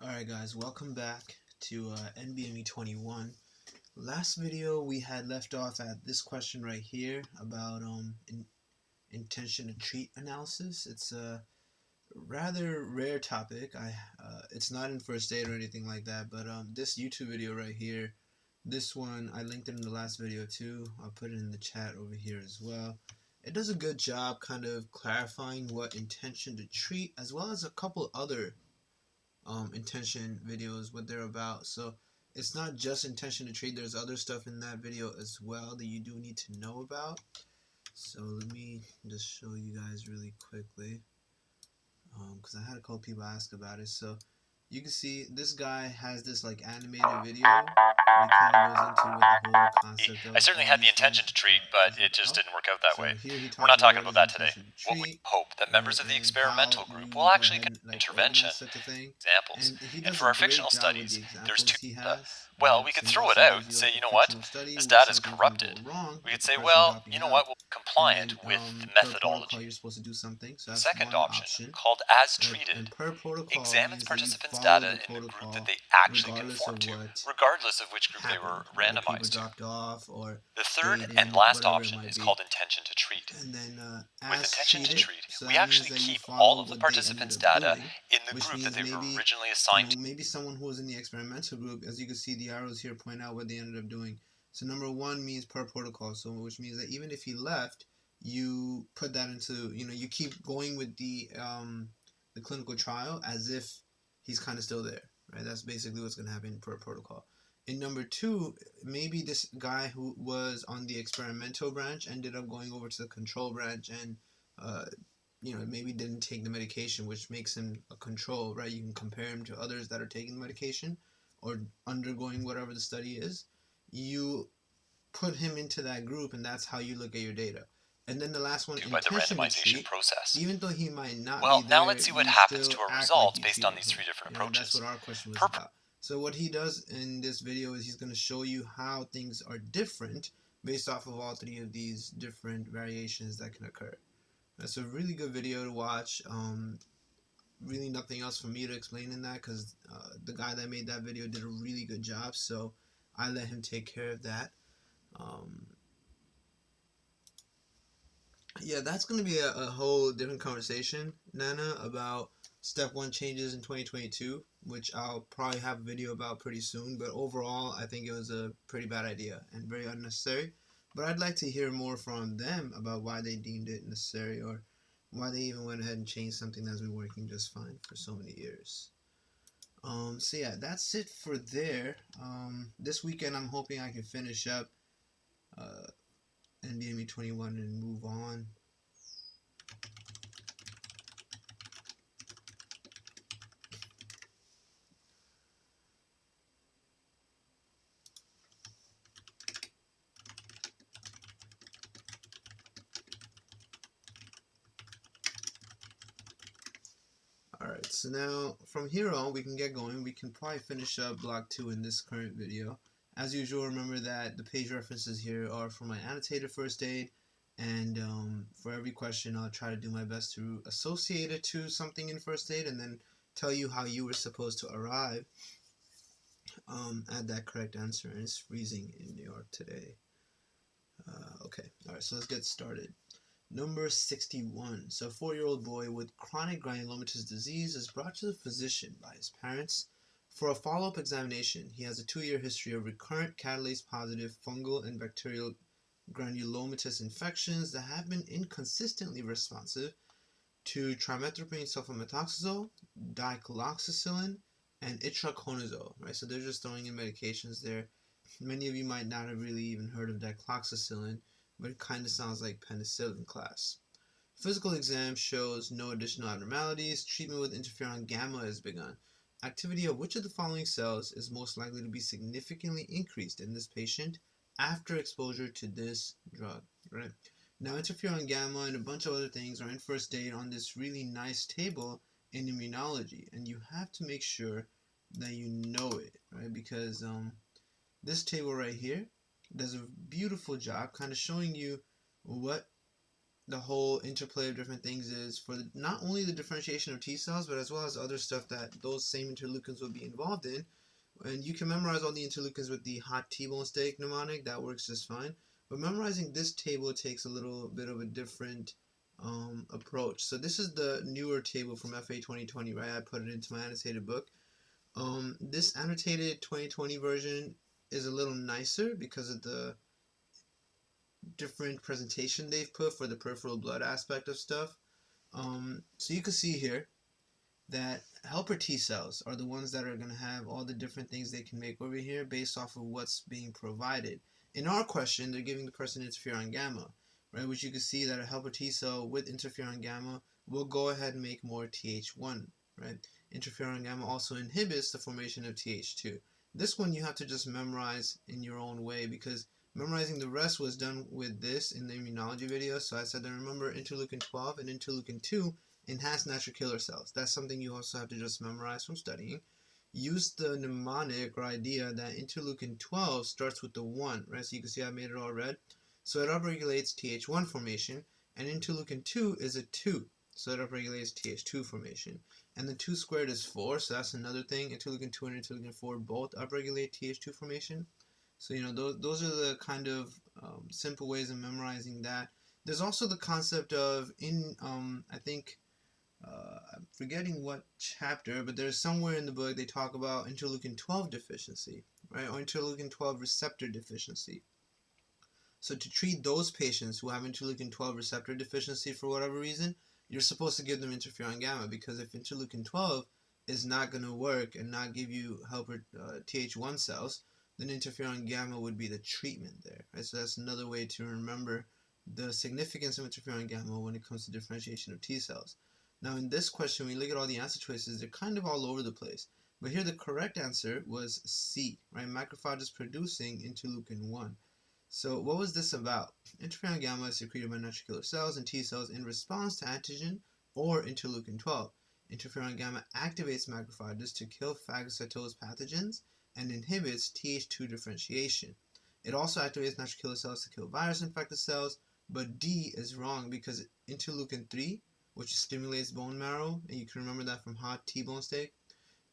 Alright guys, welcome back to NBME 21. Last video we had left off at this question right here about intention to treat analysis. It's a rather rare topic. It's not in first aid or anything like that, but this YouTube video right here, this one I linked it in the last video too. I'll put it in the chat over here as well. It does a good job kind of clarifying what intention to treat, as well as a couple other intention videos, what they're about. So it's not just intention to treat, there's other stuff in that video as well that you do need to know about. So let me just show you guys really quickly, because I had a couple people ask about it. So you can see this guy has this like animated video where he kind of goes into what the whole concept of I certainly had the intention to treat, but it just didn't work out that way. We're not talking about that today. What we hope that members of the experimental group will actually conduct intervention examples. And for our fictional studies, there's two data. Well, we could throw it out and say, you know what, this data is corrupted. We could say, well, you know what, we'll be compliant with the methodology. The second option, called as treated, examines participants' data in the group that they actually conform to, regardless of which group they were randomized to. The third and last option is called intention to treat. With intention to treat, we actually keep all of the participants' data in the group that they were originally assigned to. Maybe someone who was in the experimental group, as you can see the arrows here point out what they ended up doing. So number one means per protocol, so which means that even if he left, you put that into, you keep going with the clinical trial as if he's kind of still there, right? That's basically what's going to happen per protocol. In number two, maybe this guy who was on the experimental branch ended up going over to the control branch and, maybe didn't take the medication, which makes him a control, right? You can compare him to others that are taking the medication or undergoing whatever the study is. You put him into that group, and that's how you look at your data. And then the last one, by the randomization process. Even though he might not well, be there, now let's see what happens to our results based on these three different approaches. That's what our question was about. So what he does in this video is he's going to show you how things are different based off of all three of these different variations that can occur. That's a really good video to watch. Really nothing else for me to explain in that, because the guy that made that video did a really good job, so I let him take care of that. Yeah, that's going to be a whole different conversation, Nana, about step 1 changes in 2022, which I'll probably have a video about pretty soon. But overall, I think it was a pretty bad idea and very unnecessary. But I'd like to hear more from them about why they deemed it necessary, or why they even went ahead and changed something that's been working just fine for so many years. So yeah, that's it for there. This weekend I'm hoping I can finish up NBME 21 and move on. Alright, so now from here on we can get going. We can probably finish up block 2 in this current video. As usual, remember that the page references here are for my annotated first aid, and for every question I'll try to do my best to associate it to something in first aid and then tell you how you were supposed to arrive at that correct answer. And it's freezing in New York today. Okay, alright, so let's get started. Number 61. So a 4-year-old boy with chronic granulomatous disease is brought to the physician by his parents for a follow-up examination. He has a 2-year history of recurrent catalase-positive fungal and bacterial granulomatous infections that have been inconsistently responsive to trimethoprim sulfamethoxazole, dicloxacillin, and itraconazole. Right, so they're just throwing in medications there. Many of you might not have really even heard of dicloxacillin, but it kind of sounds like penicillin class. Physical exam shows no additional abnormalities. Treatment with interferon gamma has begun. Activity of which of the following cells is most likely to be significantly increased in this patient after exposure to this drug? Right. Now, interferon gamma and a bunch of other things are in first aid on this really nice table in immunology, and you have to make sure that you know it, right? Because this table right here does a beautiful job kind of showing you what the whole interplay of different things is for not only the differentiation of T cells, but as well as other stuff that those same interleukins will be involved in. And you can memorize all the interleukins with the hot T-bone steak mnemonic. That works just fine. But memorizing this table takes a little bit of a different approach. So this is the newer table from FA 2020, right? I put it into my annotated book. This annotated 2020 version is a little nicer because of the different presentation they've put for the peripheral blood aspect of stuff. So you can see here that helper T cells are the ones that are going to have all the different things they can make over here based off of what's being provided. In our question, they're giving the person interferon gamma, right? Which you can see that a helper T cell with interferon gamma will go ahead and make more Th1, right? Interferon gamma also inhibits the formation of Th2. This one you have to just memorize in your own way because memorizing the rest was done with this in the immunology video. So I said to remember interleukin 12 and interleukin 2 enhance natural killer cells. That's something you also have to just memorize from studying. Use the mnemonic or idea that interleukin 12 starts with the 1, right? So you can see I made it all red. So it upregulates Th1 formation, and interleukin 2 is a 2. So it upregulates Th2 formation. And the 2 squared is 4, so that's another thing. Interleukin 2 and interleukin 4 both upregulate Th2 formation. So, you know, those are the kind of simple ways of memorizing that. There's also the concept of, I think, I'm forgetting what chapter, but there's somewhere in the book they talk about interleukin 12 deficiency, right? Or interleukin 12 receptor deficiency. So to treat those patients who have interleukin 12 receptor deficiency for whatever reason, you're supposed to give them interferon gamma, because if interleukin 12 is not going to work and not give you helper Th1 cells, then interferon gamma would be the treatment there, right? So that's another way to remember the significance of interferon gamma when it comes to differentiation of T cells. Now in this question, when you look at all the answer choices, they're kind of all over the place. But here the correct answer was C, right? Macrophages producing interleukin 1. So what was this about? Interferon gamma is secreted by natural killer cells and T cells in response to antigen or interleukin 12. Interferon gamma activates macrophages to kill phagocytosed pathogens and inhibits Th2 differentiation. It also activates natural killer cells to kill virus-infected cells, but D is wrong because interleukin 3, which stimulates bone marrow, and you can remember that from hot T-bone steak,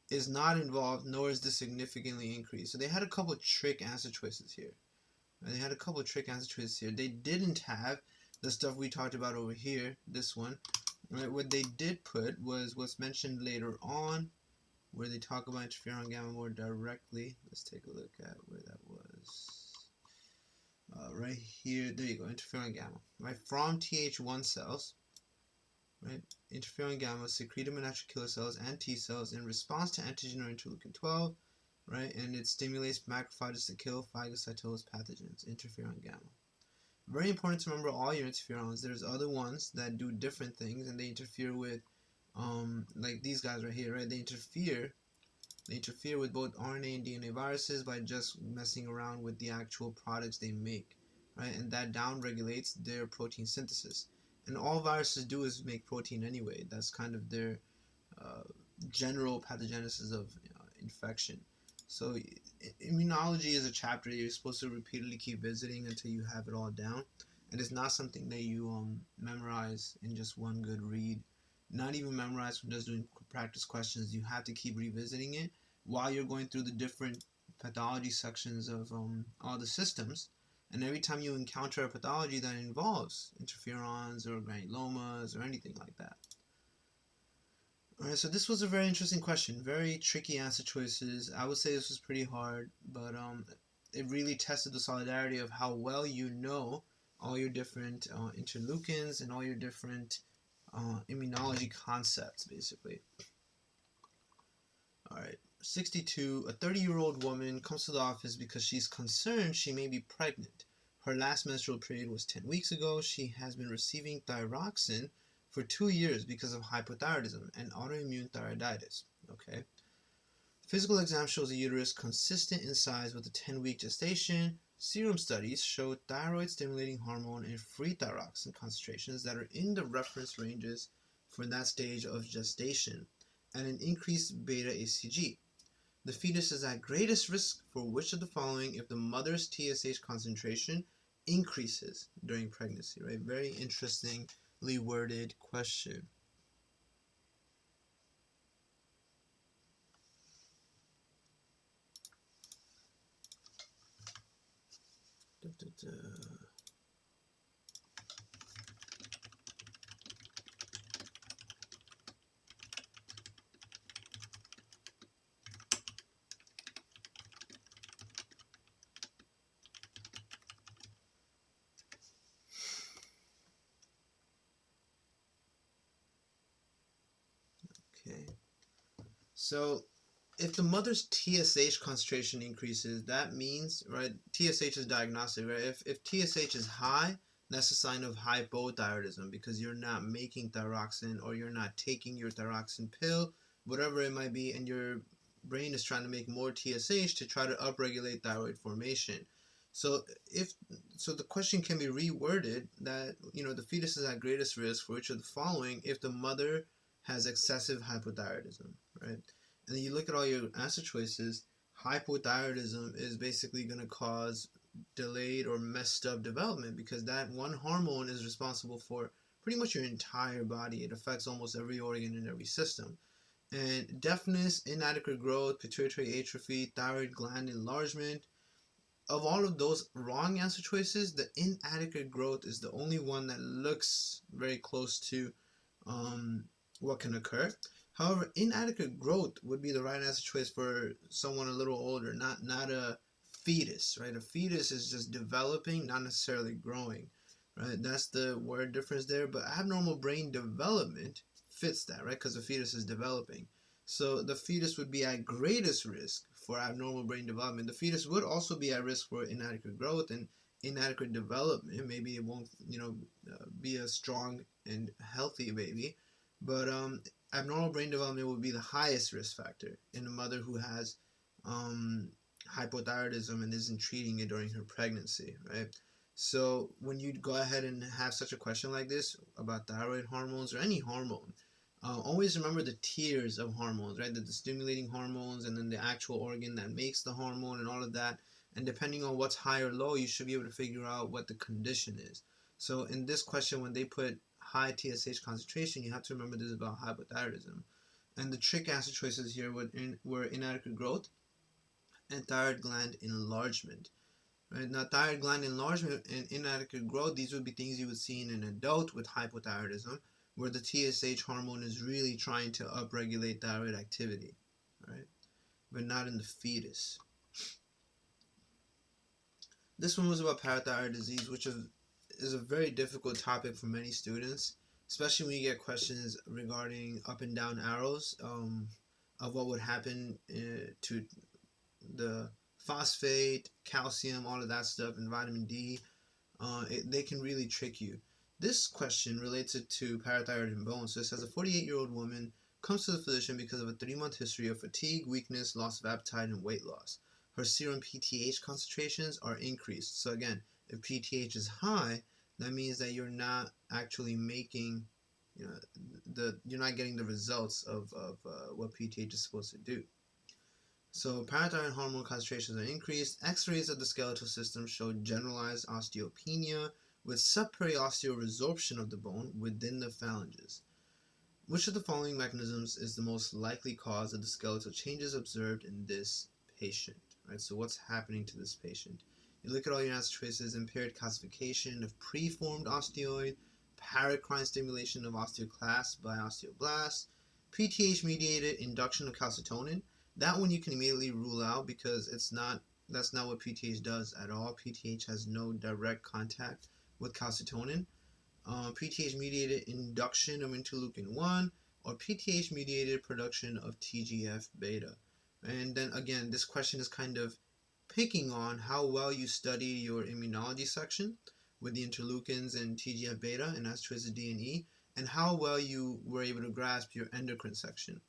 is not involved, nor is this significantly increased. So they had a couple of trick answer choices here. They didn't have the stuff we talked about over here, this one. Right? What they did put was what's mentioned later on, where they talk about interferon gamma more directly. Let's take a look at where that was. Right here, there you go, interferon gamma. Right, from Th1 cells, right? Interferon gamma is secreted by natural killer cells and T cells in response to antigen or interleukin 12, right? And it stimulates macrophages to kill phagocytosed pathogens, interferon gamma. Very important to remember all your interferons. There's other ones that do different things, and they interfere with, like these guys right here, right? They interfere with both RNA and DNA viruses by just messing around with the actual products they make, right? And that downregulates their protein synthesis. And all viruses do is make protein anyway. That's kind of their general pathogenesis of infection. So immunology is a chapter you're supposed to repeatedly keep visiting until you have it all down. And it's not something that you memorize in just one good read. Not even memorize from just doing practice questions. You have to keep revisiting it while you're going through the different pathology sections of all the systems. And every time you encounter a pathology that involves interferons or granulomas or anything like that. Alright, so this was a very interesting question. Very tricky answer choices. I would say this was pretty hard, but it really tested the solidarity of how well you know all your different interleukins and all your different immunology concepts, basically. Alright, 62. A 30-year-old woman comes to the office because she's concerned she may be pregnant. Her last menstrual period was 10 weeks ago. She has been receiving thyroxine for 2 years because of hypothyroidism and autoimmune thyroiditis. Okay. Physical exam shows the uterus consistent in size with a 10-week gestation. Serum studies show thyroid-stimulating hormone and free thyroxine concentrations that are in the reference ranges for that stage of gestation, and an increased beta-HCG. The fetus is at greatest risk for which of the following if the mother's TSH concentration increases during pregnancy, right? Very interestingly worded question. Da, da, da. Okay. So if the mother's TSH concentration increases, that means, right, TSH is diagnostic, right? If TSH is high, that's a sign of hypothyroidism because you're not making thyroxine or you're not taking your thyroxine pill, whatever it might be, and your brain is trying to make more TSH to try to upregulate thyroid formation. So the question can be reworded that, the fetus is at greatest risk for which of the following if the mother has excessive hypothyroidism, right? And then you look at all your answer choices, hypothyroidism is basically going to cause delayed or messed up development because that one hormone is responsible for pretty much your entire body. It affects almost every organ and every system. And deafness, inadequate growth, pituitary atrophy, thyroid gland enlargement, of all of those wrong answer choices, the inadequate growth is the only one that looks very close to what can occur. However, inadequate growth would be the right answer choice for someone a little older, not a fetus, right? A fetus is just developing, not necessarily growing, right? That's the word difference there. But abnormal brain development fits that, right? Because the fetus is developing. So the fetus would be at greatest risk for abnormal brain development. The fetus would also be at risk for inadequate growth and inadequate development. Maybe it won't, be a strong and healthy baby. But abnormal brain development would be the highest risk factor in a mother who has hypothyroidism and isn't treating it during her pregnancy, right? So when you go ahead and have such a question like this about thyroid hormones or any hormone, always remember the tiers of hormones, right? The stimulating hormones and then the actual organ that makes the hormone and all of that. And depending on what's high or low, you should be able to figure out what the condition is. So in this question, when they put high TSH concentration, you have to remember this is about hypothyroidism. And the trick answer choices here were inadequate growth and thyroid gland enlargement. Right? Now, thyroid gland enlargement and inadequate growth, these would be things you would see in an adult with hypothyroidism, where the TSH hormone is really trying to upregulate thyroid activity, right? But not in the fetus. This one was about parathyroid disease, which is a very difficult topic for many students, especially when you get questions regarding up and down arrows of what would happen to the phosphate, calcium, all of that stuff, and vitamin D. They can really trick you. This question relates it to parathyroid and bone. So it says a 48-year-old woman comes to the physician because of a 3-month history of fatigue, weakness, loss of appetite, and weight loss. Her serum PTH concentrations are increased. So again, if PTH is high, that means that you're not actually making, you're not getting the results of what PTH is supposed to do. So parathyroid hormone concentrations are increased. X-rays of the skeletal system show generalized osteopenia with subperiosteal resorption of the bone within the phalanges. Which of the following mechanisms is the most likely cause of the skeletal changes observed in this patient? Right, so what's happening to this patient? You look at all your answer choices: impaired calcification of preformed osteoid, paracrine stimulation of osteoclast by osteoblasts, PTH-mediated induction of calcitonin. That one you can immediately rule out because that's not what PTH does at all. PTH has no direct contact with calcitonin. PTH-mediated induction of interleukin-1 or PTH-mediated production of TGF-beta. And then again, this question is kind of picking on how well you study your immunology section with the interleukins and TGF-beta and as choices D and E, and how well you were able to grasp your endocrine section.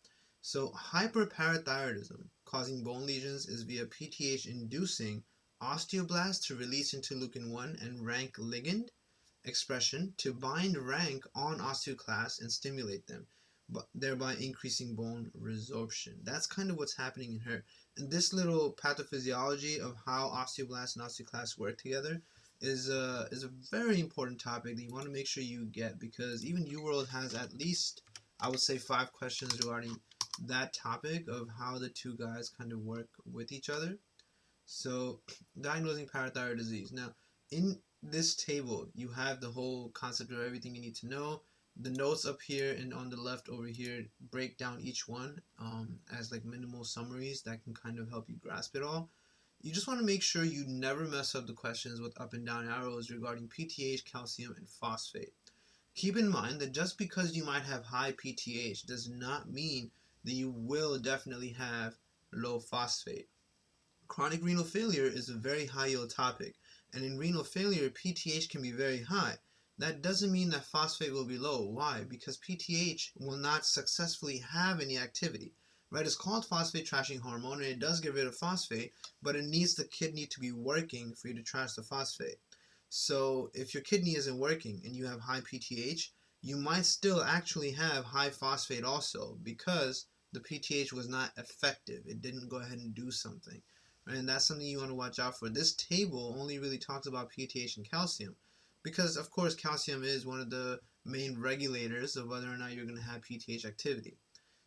So hyperparathyroidism causing bone lesions is via PTH inducing osteoblasts to release interleukin-1 and rank ligand expression to bind rank on osteoclasts and stimulate them, but thereby increasing bone resorption. That's kind of what's happening in her. And this little pathophysiology of how osteoblasts and osteoclasts work together is a very important topic that you want to make sure you get, because even UWorld has at least, I would say, 5 questions regarding that topic of how the two guys kind of work with each other. So, diagnosing parathyroid disease. Now, in this table, you have the whole concept of everything you need to know. The notes up here and on the left over here break down each one as like minimal summaries that can kind of help you grasp it all. You just want to make sure you never mess up the questions with up and down arrows regarding PTH, calcium, and phosphate. Keep in mind that just because you might have high PTH does not mean that you will definitely have low phosphate. Chronic renal failure is a very high yield topic, and in renal failure, PTH can be very high. That doesn't mean that phosphate will be low. Why? Because PTH will not successfully have any activity. Right? It's called phosphate trashing hormone, and it does get rid of phosphate, but it needs the kidney to be working for you to trash the phosphate. So if your kidney isn't working and you have high PTH, you might still actually have high phosphate also, because the PTH was not effective. It didn't go ahead and do something. And that's something you want to watch out for. This table only really talks about PTH and calcium, because of course calcium is one of the main regulators of whether or not you're going to have PTH activity.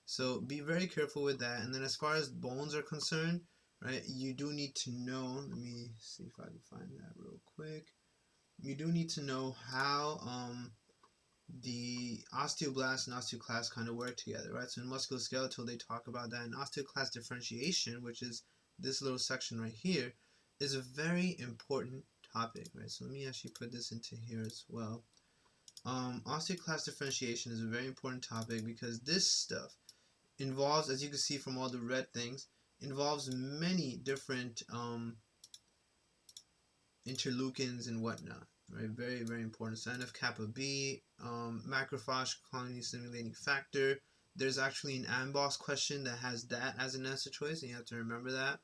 So be very careful with that. And then as far as bones are concerned, right, you do need to know, let me see if I can find that real quick. You do need to know how the osteoblast and osteoclast kind of work together, right? So in musculoskeletal, they talk about that. And osteoclast differentiation, which is this little section right here, is a very important topic, right? So let me actually put this into here as well. Osteoclast differentiation is a very important topic because this stuff involves, as you can see from all the red things, involves many different interleukins and whatnot, right? Very, very important. So NF-kappa B, macrophage colony stimulating factor. There's actually an AMBOSS question that has that as an answer choice, and you have to remember that.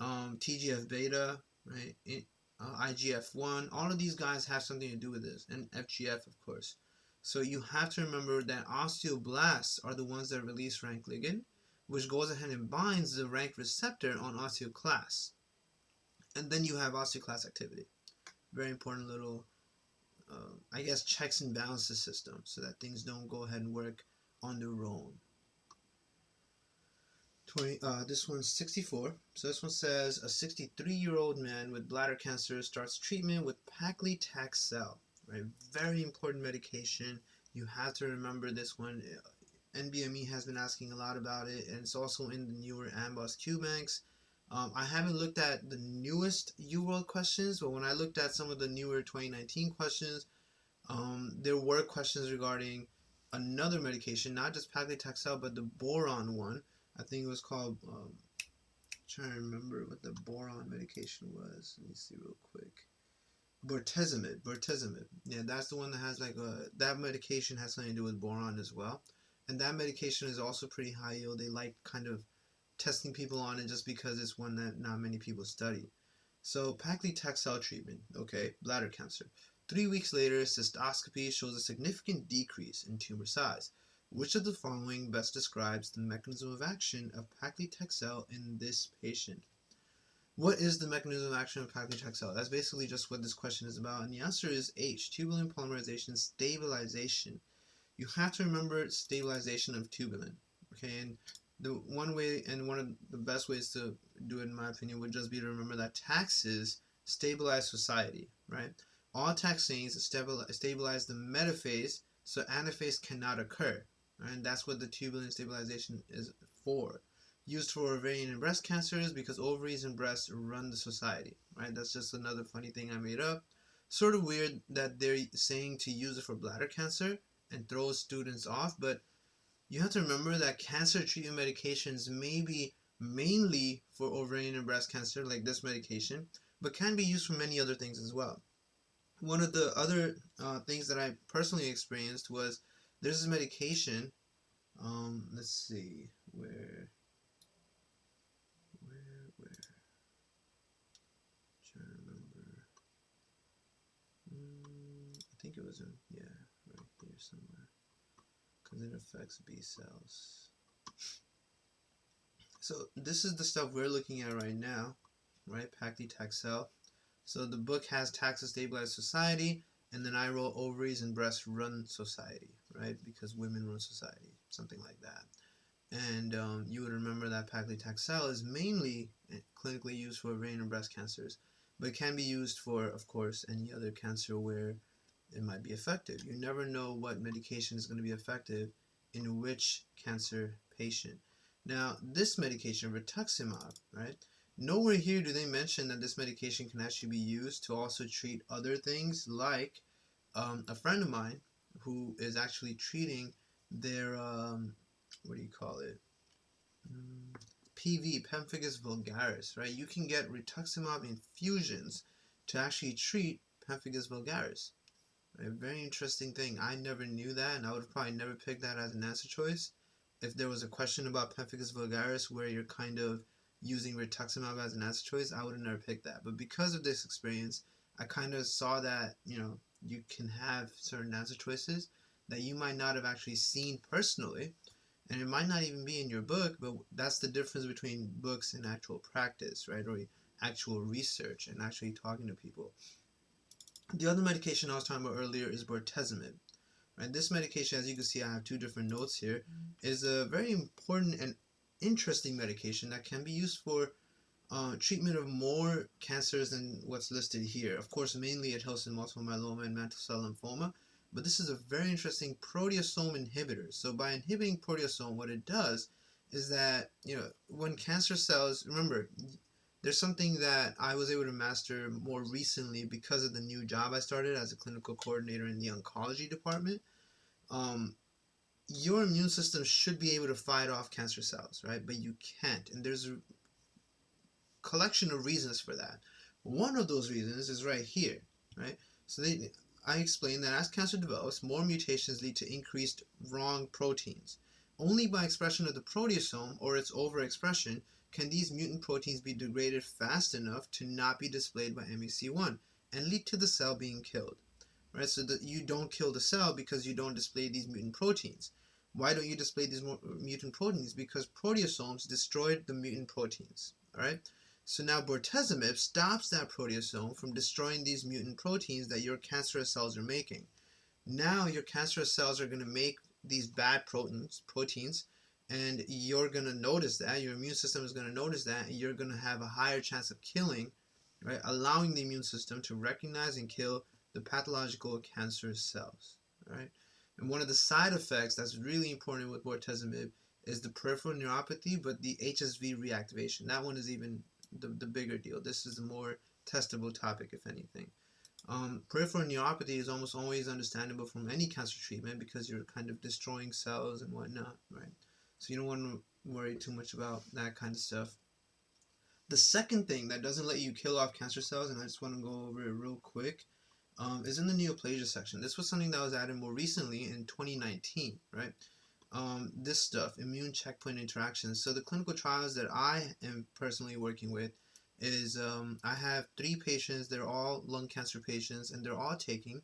TGF-beta, right? IGF-1, all of these guys have something to do with this, and FGF, of course. So you have to remember that osteoblasts are the ones that release rank ligand, which goes ahead and binds the rank receptor on osteoclasts. And then you have osteoclast activity. Very important little, I guess, checks and balances system so that things don't go ahead and work on their own. This one's 64. So this one says a 63-year-old man with bladder cancer starts treatment with paclitaxel. Right, very important medication. You have to remember this one. NBME has been asking a lot about it, and it's also in the newer AMBOSS Q banks. I haven't looked at the newest UWorld questions, but when I looked at some of the newer 2019 questions, there were questions regarding another medication, not just paclitaxel, but the boron one. I think it was called, trying to remember what the boron medication was. Let me see real quick. Bortezomib. Yeah, that's the one that has like that medication has something to do with boron as well. And that medication is also pretty high yield. They like kind of testing people on it just because it's one that not many people study. So paclitaxel treatment, okay, bladder cancer. 3 weeks later, cystoscopy shows a significant decrease in tumor size. Which of the following best describes the mechanism of action of paclitaxel in this patient? What is the mechanism of action of paclitaxel? That's basically just what this question is about. And the answer is H, tubulin polymerization stabilization. You have to remember stabilization of tubulin. Okay, and the one way and one of the best ways to do it, in my opinion, would just be to remember that taxes stabilize society, right? All taxanes stabilize the metaphase, so anaphase cannot occur. Right? And that's what the tubulin stabilization is for. Used for ovarian and breast cancers because ovaries and breasts run the society. Right? That's just another funny thing I made up. Sort of weird that they're saying to use it for bladder cancer and throw students off, but you have to remember that cancer treatment medications may be mainly for ovarian and breast cancer, like this medication, but can be used for many other things as well. One of the other things that I personally experienced was there's this medication, let's see, where, trying to remember, I think it was right there somewhere, because it affects B cells. So this is the stuff we're looking at right now, right, paclitaxel. So the book has Taxa Stabilized Society, and then I wrote Ovaries and Breast Run Society, right? Because women run society, something like that. And you would remember that paclitaxel is mainly clinically used for ovarian and breast cancers, but it can be used for, of course, any other cancer where it might be effective. You never know what medication is going to be effective in which cancer patient. Now, this medication, rituximab, right? Nowhere here do they mention that this medication can actually be used to also treat other things, like a friend of mine who is actually treating their, what do you call it? PV, pemphigus vulgaris, right? You can get rituximab infusions to actually treat pemphigus vulgaris. A very interesting thing. I never knew that, and I would probably never pick that as an answer choice. If there was a question about pemphigus vulgaris where you're kind of using rituximab as an answer choice, I would have never picked that. But because of this experience, I kind of saw that, you can have certain answer choices that you might not have actually seen personally, and it might not even be in your book, but that's the difference between books and actual practice, right? Or actual research and actually talking to people. The other medication I was talking about earlier is bortezomib. Right? This medication, as you can see, I have two different notes here, is a very important and interesting medication that can be used for treatment of more cancers than what's listed here. Of course, mainly it helps in multiple myeloma and mantle cell lymphoma, but this is a very interesting proteasome inhibitor. So by inhibiting proteasome, what it does is that, when cancer cells, remember, there's something that I was able to master more recently because of the new job I started as a clinical coordinator in the oncology department. Your immune system should be able to fight off cancer cells, right? But you can't. And there's a collection of reasons for that. One of those reasons is right here, right? So I explained that as cancer develops, more mutations lead to increased wrong proteins. Only by expression of the proteasome or its overexpression can these mutant proteins be degraded fast enough to not be displayed by MEC1 and lead to the cell being killed. Right? So that you don't kill the cell because you don't display these mutant proteins. Why don't you display these mutant proteins? Because proteasomes destroyed the mutant proteins. All right? So now bortezomib stops that proteasome from destroying these mutant proteins that your cancerous cells are making. Now your cancerous cells are going to make these bad proteins, and you're going to notice that, your immune system is going to notice that, and you're going to have a higher chance of killing, right? Allowing the immune system to recognize and kill the pathological cancerous cells, right? And one of the side effects that's really important with bortezomib is the peripheral neuropathy, but the HSV reactivation. That one is even the bigger deal. This is a more testable topic, if anything. Peripheral neuropathy is almost always understandable from any cancer treatment because you're kind of destroying cells and whatnot, right? So you don't want to worry too much about that kind of stuff. The second thing that doesn't let you kill off cancer cells, and I just want to go over it real quick, is in the neoplasia section. This was something that was added more recently in 2019, right? This stuff, immune checkpoint interactions. So the clinical trials that I am personally working with is I have 3 patients. They're all lung cancer patients, and they're all taking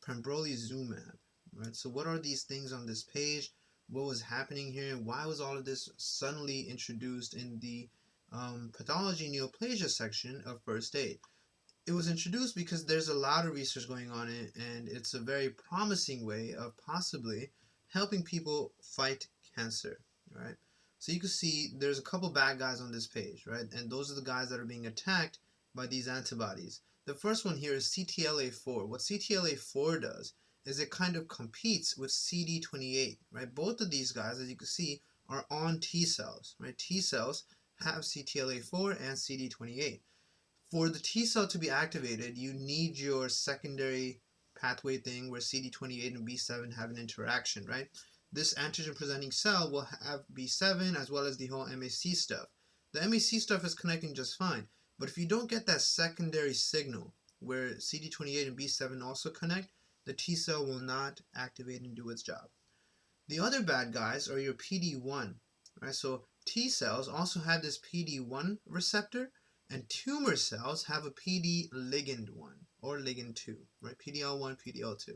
pembrolizumab, right? So what are these things on this page? What was happening here? Why was all of this suddenly introduced in the pathology neoplasia section of first aid? It was introduced because there's a lot of research going on in it, and it's a very promising way of possibly helping people fight cancer, right? So you can see there's a couple bad guys on this page, right? And those are the guys that are being attacked by these antibodies. The first one here is CTLA4. What CTLA4 does is it kind of competes with CD28, right? Both of these guys, as you can see, are on T cells, right? T cells have CTLA4 and CD28. For the T cell to be activated, you need your secondary pathway thing where CD28 and B7 have an interaction, right? This antigen presenting cell will have B7 as well as the whole MAC stuff. The MAC stuff is connecting just fine, but if you don't get that secondary signal where CD28 and B7 also connect, the T cell will not activate and do its job. The other bad guys are your PD-1, right? So T cells also have this PD-1 receptor, and tumor cells have a PD ligand 1 or ligand 2, right? PDL1, PDL2.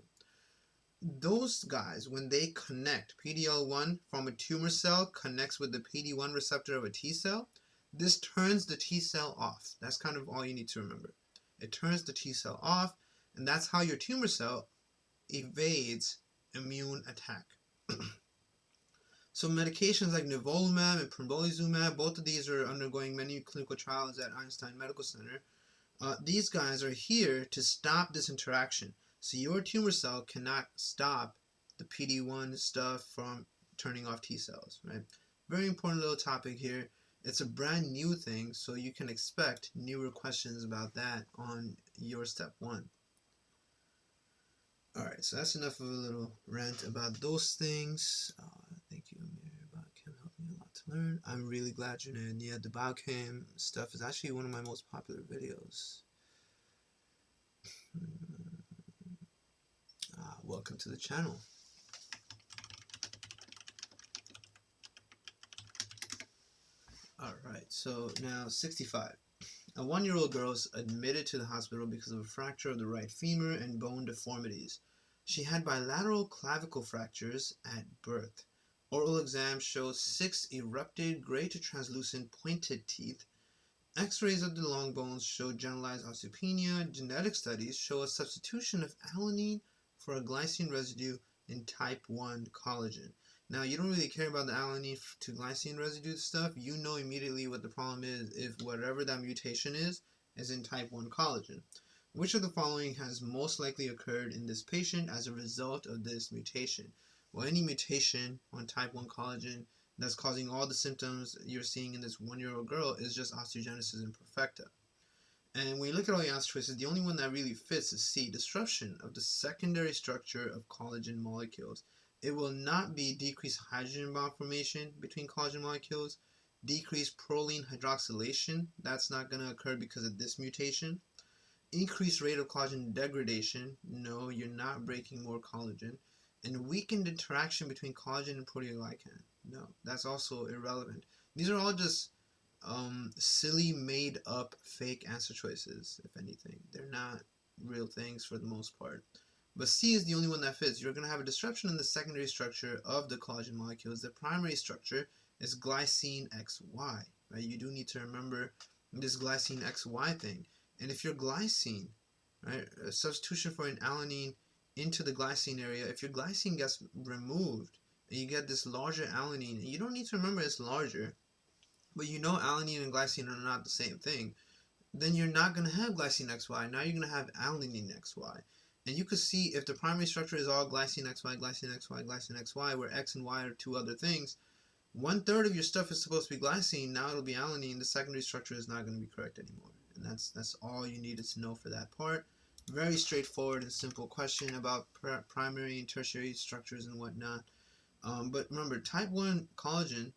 Those guys, when they connect, PDL1 from a tumor cell connects with the PD-1 receptor of a T cell, this turns the T cell off. That's kind of all you need to remember. It turns the T cell off, and that's how your tumor cell evades immune attack. So medications like nivolumab and pembrolizumab, both of these are undergoing many clinical trials at Einstein Medical Center. These guys are here to stop this interaction. So your tumor cell cannot stop the PD-1 stuff from turning off T cells, right? Very important little topic here. It's a brand new thing, so you can expect newer questions about that on your step 1. Alright, so that's enough of a little rant about those things. Thank you, Amir. Biochem helped me a lot to learn. I'm really glad you're in. Yeah, the biochem stuff is actually one of my most popular videos. Welcome to the channel. Alright, so now 65. A 1-year-old girl is admitted to the hospital because of a fracture of the right femur and bone deformities. She had bilateral clavicle fractures at birth. Oral exam shows 6 erupted gray to translucent pointed teeth. X-rays of the long bones show generalized osteopenia. Genetic studies show a substitution of alanine for a glycine residue in type 1 collagen. Now, you don't really care about the alanine to glycine residue stuff. You know immediately what the problem is if whatever that mutation is in type 1 collagen. Which of the following has most likely occurred in this patient as a result of this mutation? Well, any mutation on type 1 collagen that's causing all the symptoms you're seeing in this 1-year-old girl is just osteogenesis imperfecta. And when you look at all your answer choices, the only one that really fits is C, disruption of the secondary structure of collagen molecules. It will not be decreased hydrogen bond formation between collagen molecules, decreased proline hydroxylation, that's not going to occur because of this mutation. Increased rate of collagen degradation, no, you're not breaking more collagen. And weakened interaction between collagen and proteoglycan, no, that's also irrelevant. These are all just silly, made up, fake answer choices, if anything. They're not real things for the most part. But C is the only one that fits. You're going to have a disruption in the secondary structure of the collagen molecules. The primary structure is glycine XY, right? You do need to remember this glycine XY thing. And if your glycine, right, a substitution for an alanine into the glycine area, if your glycine gets removed and you get this larger alanine, and you don't need to remember it's larger, but you know alanine and glycine are not the same thing, then you're not going to have glycine XY. Now you're going to have alanine XY. And you can see if the primary structure is all glycine XY, glycine XY, glycine XY, where X and Y are 2 other things, 1/3 of your stuff is supposed to be glycine, now it'll be alanine, the secondary structure is not going to be correct anymore. And that's all you needed to know for that part. Very straightforward and simple question about primary and tertiary structures and whatnot. But remember, type 1 collagen,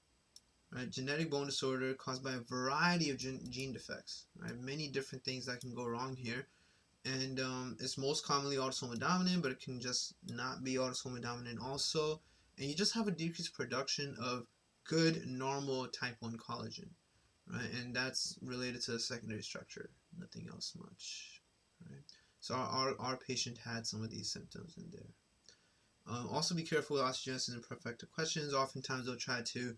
right, genetic bone disorder caused by a variety of gene defects, right, many different things that can go wrong here. And it's most commonly autosomal dominant, but it can just not be autosomal dominant also. And you just have a decreased production of good, normal type 1 collagen, right? And that's related to the secondary structure, nothing else much, right? So our patient had some of these symptoms in there. Also be careful with osteogenesis imperfecta questions. Oftentimes they'll try to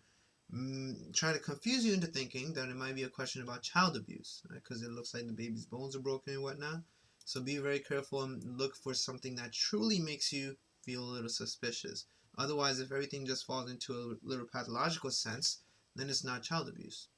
confuse you into thinking that it might be a question about child abuse, right? Because it looks like the baby's bones are broken and whatnot. So be very careful and look for something that truly makes you feel a little suspicious. Otherwise, if everything just falls into a little pathological sense, then it's not child abuse.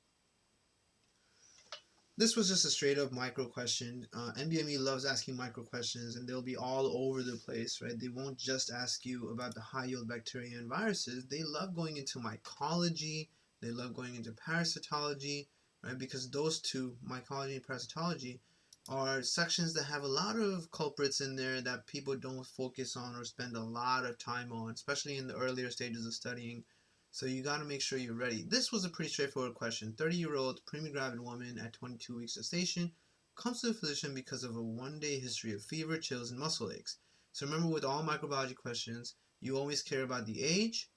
This was just a straight up micro question. NBME loves asking micro questions, and they'll be all over the place, right? They won't just ask you about the high yield bacteria and viruses. They love going into mycology. They love going into parasitology, right? Because those two, mycology and parasitology, are sections that have a lot of culprits in there that people don't focus on or spend a lot of time on, especially in the earlier stages of studying. So you got to make sure you're ready. This was a pretty straightforward question. 30-year-old pre-gravid woman at 22 weeks gestation comes to the physician because of a 1-day history of fever, chills, and muscle aches. So remember, with all microbiology questions, you always care about the age,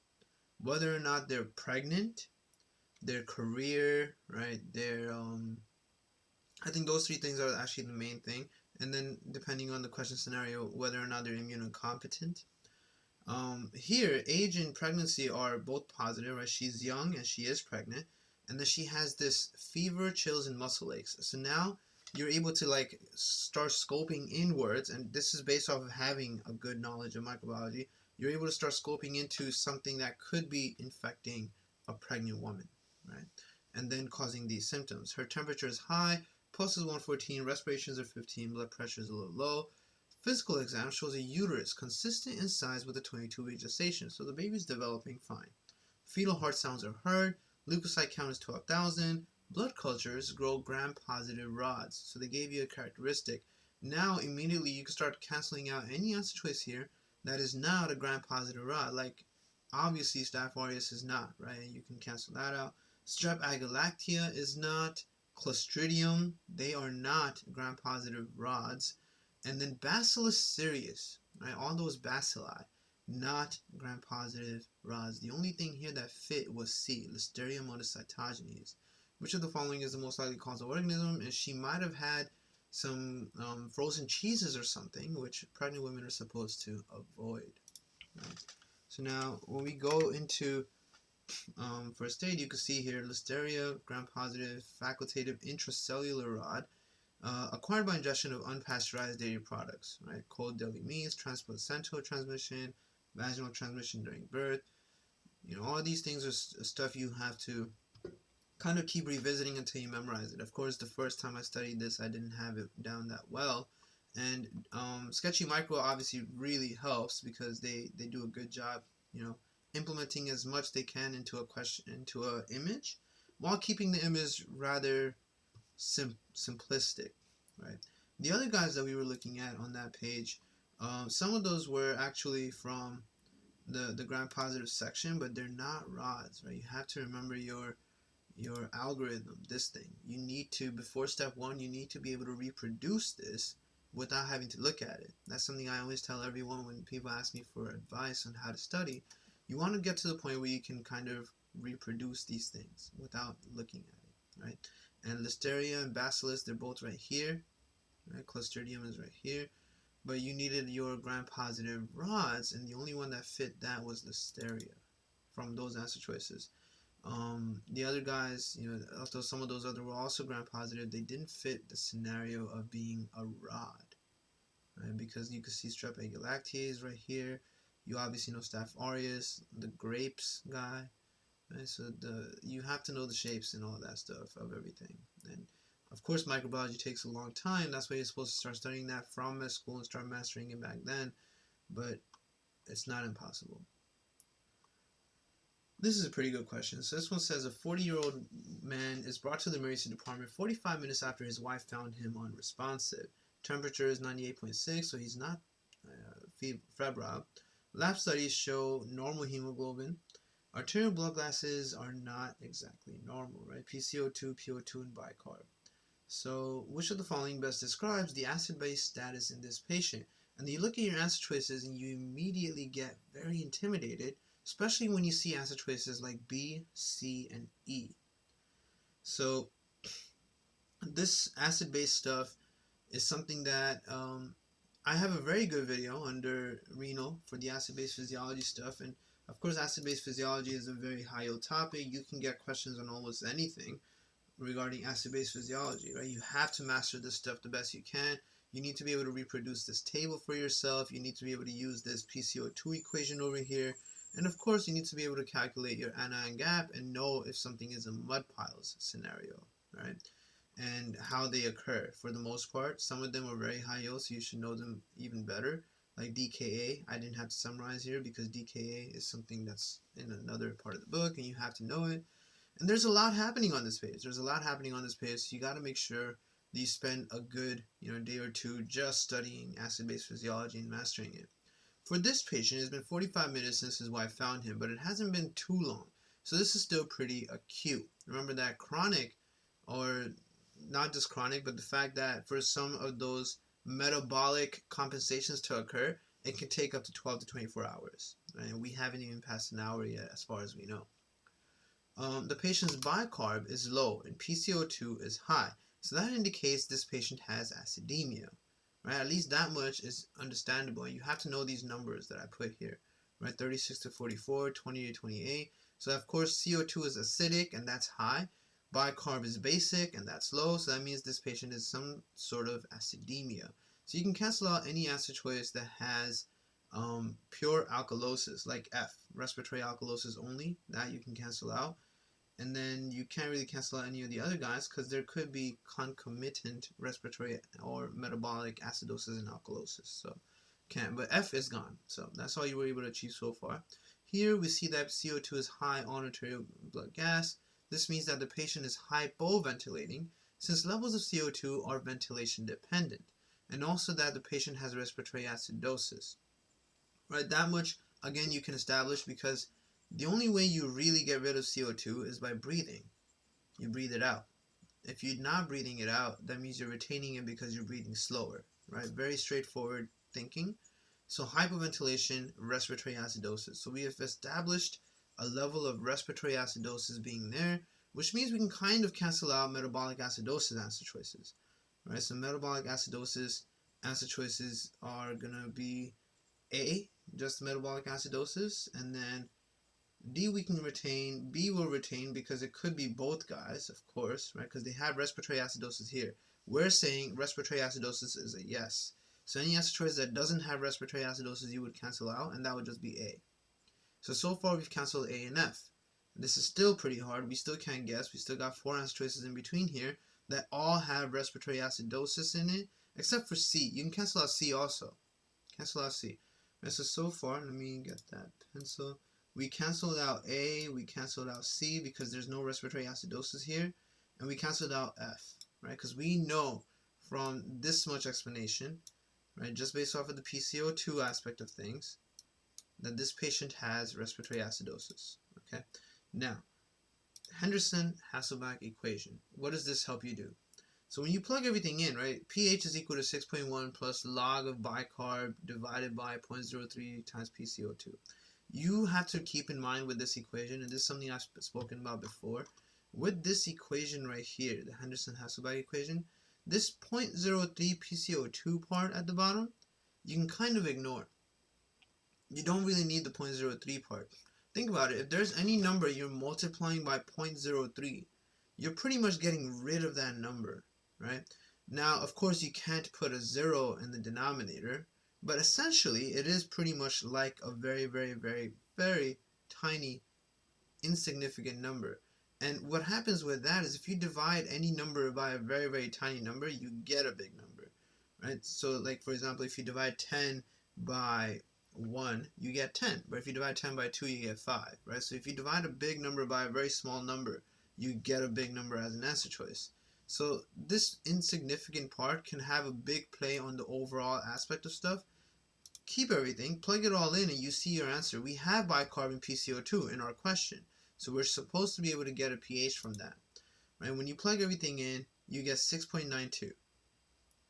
whether or not they're pregnant, their career, right, their I think those 3 things are actually the main thing. And then depending on the question scenario, whether or not they're immunocompetent. Here, age and pregnancy are both positive, right? She's young and she is pregnant. And then she has this fever, chills, and muscle aches. So now you're able to like start scoping inwards, and this is based off of having a good knowledge of microbiology. You're able to start scoping into something that could be infecting a pregnant woman, right? And then causing these symptoms. Her temperature is high, pulse is 114, respirations are 15, blood pressure is a little low. Physical exam shows a uterus consistent in size with a 22-week gestation, so the baby's developing fine. Fetal heart sounds are heard, leukocyte count is 12,000, blood cultures grow gram-positive rods, so they gave you a characteristic. Now, immediately, you can start canceling out any answer choice here that is not a gram-positive rod, like obviously Staph aureus is not, right? You can cancel that out. Strep agalactia is not. Clostridium, they are not gram-positive rods. And then Bacillus cereus, right? All those bacilli, not gram-positive rods. The only thing here that fit was C, Listeria monocytogenes. Which of the following is the most likely causal organism? And she might have had some frozen cheeses or something, which pregnant women are supposed to avoid. Right? So now, when we go into first aid, you can see here Listeria, gram-positive, facultative intracellular rod, acquired by ingestion of unpasteurized dairy products, right? Cold deli meats, transplacental transmission, vaginal transmission during birth. You know, all these things are stuff you have to kind of keep revisiting until you memorize it. Of course, the first time I studied this, I didn't have it down that well. And Sketchy Micro obviously really helps because they do a good job, you know, implementing as much they can into a question, into a image, while keeping the image rather simplistic, right? The other guys that we were looking at on that page, some of those were actually from the gram-positive section, but they're not rods, right? You have to remember your algorithm, this thing. You need to, before step 1, you need to be able to reproduce this without having to look at it. That's something I always tell everyone when people ask me for advice on how to study. You want to get to the point where you can kind of reproduce these things without looking at it, right? And Listeria and Bacillus, they're both right here, right? Clostridium is right here, but you needed your gram-positive rods, and the only one that fit that was Listeria from those answer choices. The other guys, you know, although some of those other were also gram-positive, they didn't fit the scenario of being a rod, right? Because you can see Strep agalactiase right here. You obviously know Staph aureus, the grapes guy, right? So you have to know the shapes and all that stuff of everything. And of course, microbiology takes a long time. That's why you're supposed to start studying that from med school and start mastering it back then. But it's not impossible. This is a pretty good question. So this one says a 40-year-old man is brought to the emergency department 45 minutes after his wife found him unresponsive. Temperature is 98.6, so he's not febrile. Lab studies show normal hemoglobin. Arterial blood gases are not exactly normal, right? PCO2, PO2, and bicarb. So which of the following best describes the acid-base status in this patient? And you look at your answer choices and you immediately get very intimidated, especially when you see answer choices like B, C, and E. So this acid-base stuff is something that I have a very good video under renal for the acid-base physiology stuff. And of course, acid-base physiology is a very high-yield topic. You can get questions on almost anything regarding acid-base physiology, right? You have to master this stuff the best you can. You need to be able to reproduce this table for yourself. You need to be able to use this PCO2 equation over here. And of course, you need to be able to calculate your anion gap and know if something is a mud piles scenario, right? And how they occur. For the most part, some of them are very high yield, so you should know them even better. Like DKA, I didn't have to summarize here because DKA is something that's in another part of the book and you have to know it. And there's a lot happening on this page. There's a lot happening on this page, so you got to make sure that you spend a good, day or two just studying acid-base physiology and mastering it. For this patient, it's been 45 minutes since his wife found him, but it hasn't been too long. So this is still pretty acute. Remember that chronic, or not just chronic, but the fact that for some of those metabolic compensations to occur, it can take up to 12 to 24 hours. Right? And we haven't even passed an hour yet, as far as we know. The patient's bicarb is low and PCO2 is high. So that indicates this patient has acidemia. Right? At least that much is understandable. And you have to know these numbers that I put here. Right? 36 to 44, 20 to 28. So of course CO2 is acidic and that's high. Bicarb is basic, and that's low, so that means this patient is some sort of acidemia. So you can cancel out any acid choice that has pure alkalosis, like F, respiratory alkalosis only. That you can cancel out. And then you can't really cancel out any of the other guys because there could be concomitant respiratory or metabolic acidosis and alkalosis. So can't, but F is gone. So that's all you were able to achieve so far. Here we see that CO2 is high on arterial blood gas. This means that the patient is hypoventilating since levels of CO2 are ventilation dependent, and also that the patient has respiratory acidosis. Right, that much again you can establish because the only way you really get rid of CO2 is by breathing. You breathe it out. If you're not breathing it out, that means you're retaining it because you're breathing slower, right? Very straightforward thinking. So hypoventilation, respiratory acidosis. So we have established a level of respiratory acidosis being there, which means we can kind of cancel out metabolic acidosis acid choices, right? So metabolic acidosis acid choices are going to be A, just metabolic acidosis, and then D we can retain, B will retain because it could be both guys, of course, right? Because they have respiratory acidosis here. We're saying respiratory acidosis is a yes. So any acid choice that doesn't have respiratory acidosis you would cancel out, and that would just be A. So far we've canceled A and F. This is still pretty hard. We still can't guess. We still got 4 acid choices in between here that all have respiratory acidosis in it, except for C. You can cancel out C also. Cancel out C. Right, so far, let me get that pencil. We canceled out A, we canceled out C because there's no respiratory acidosis here, and we canceled out F, right? Because we know from this much explanation, right, just based off of the PCO2 aspect of things, that this patient has respiratory acidosis, okay? Now, Henderson-Hasselbalch equation. What does this help you do? So when you plug everything in, right, pH is equal to 6.1 plus log of bicarb divided by 0.03 times PCO2. You have to keep in mind with this equation, and this is something I've spoken about before, with this equation right here, the Henderson-Hasselbalch equation, this 0.03 PCO2 part at the bottom, you can kind of ignore. You don't really need the 0.03 part. Think about it. If there's any number you're multiplying by 0.03, you're pretty much getting rid of that number, right? Now, of course, you can't put a 0 in the denominator, but essentially, it is pretty much like a very, very, very, very tiny, insignificant number. And what happens with that is if you divide any number by a very, very tiny number, you get a big number, right? So, like, for example, if you divide 10 by 1, you get 10. But if you divide 10 by 2, you get 5, right? So if you divide a big number by a very small number, you get a big number as an answer choice. So this insignificant part can have a big play on the overall aspect of stuff. Keep everything, plug it all in, and you see your answer. We have bicarb and PCO2 in our question, so we're supposed to be able to get a pH from that. Right? When you plug everything in, you get 6.92.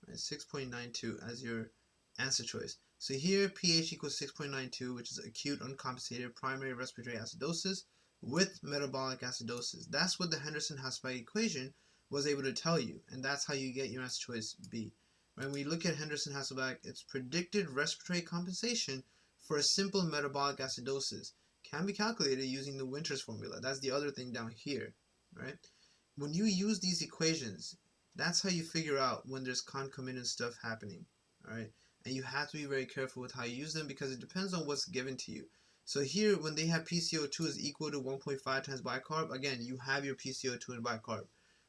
Right? 6.92 as your answer choice. So here, pH equals 6.92, which is acute uncompensated primary respiratory acidosis with metabolic acidosis. That's what the Henderson-Hasselbalch equation was able to tell you, and that's how you get your answer choice B. When we look at Henderson-Hasselbalch, it's predicted respiratory compensation for a simple metabolic acidosis. Can be calculated using the Winters formula. That's the other thing down here, right? When you use these equations, that's how you figure out when there's concomitant stuff happening, all right? And you have to be very careful with how you use them because it depends on what's given to you. So here, when they have PCO2 is equal to 1.5 times bicarb, again, you have your PCO2 and bicarb.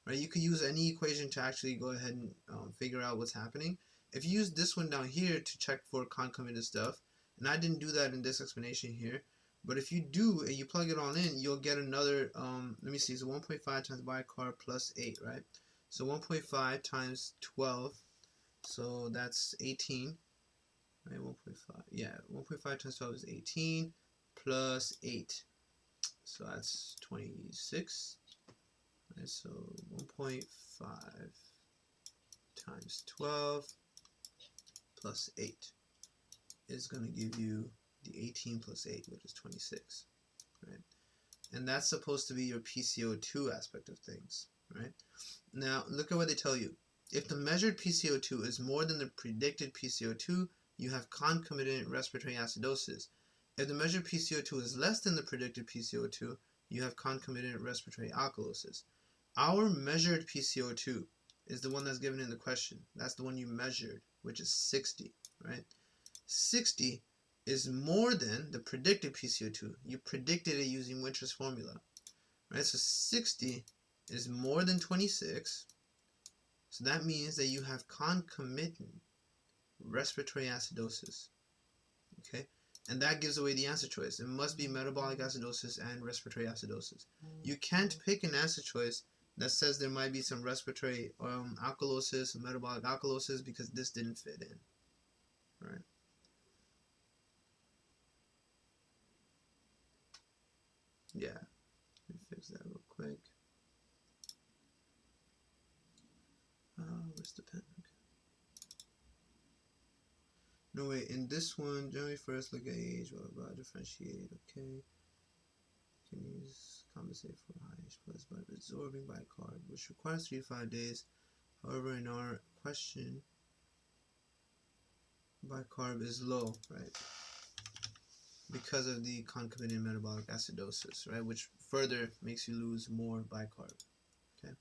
Right, you could use any equation to actually go ahead and figure out what's happening. If you use this one down here to check for concomitant stuff, and I didn't do that in this explanation here, but if you do and you plug it all in, you'll get another, let me see, so 1.5 times bicarb plus 8, right? So 1.5 times 12, so that's 18, right? 1.5, yeah, 1.5 times 12 is 18 plus 8, so that's 26. Okay, so 1.5 times 12 plus 8 is going to give you the 18 plus 8, which is 26, right? And that's supposed to be your PCO2 aspect of things, right? Now, look at what they tell you. If the measured PCO2 is more than the predicted PCO2, you have concomitant respiratory acidosis. If the measured PCO2 is less than the predicted PCO2, you have concomitant respiratory alkalosis. our measured PCO2 is the one that's given in the question. That's the one you measured, which is 60, right? 60 is more than the predicted PCO2. You predicted it using Winter's formula, right? So 60 is more than 26. So that means that you have concomitant respiratory acidosis, okay? And that gives away the answer choice. It must be metabolic acidosis and respiratory acidosis. You can't pick an answer choice that says there might be some respiratory alkalosis, metabolic alkalosis, because this didn't fit in, right? Yeah, let me fix that real quick. Where's the pen? Okay. No, wait, in this one, generally first look at age, blah, blah, blah, differentiate, okay. Can use compensate for high H plus by absorbing bicarb, which requires 3 to 5 days. However, in our question, bicarb is low, right? Because of the concomitant metabolic acidosis, right? Which further makes you lose more bicarb, okay?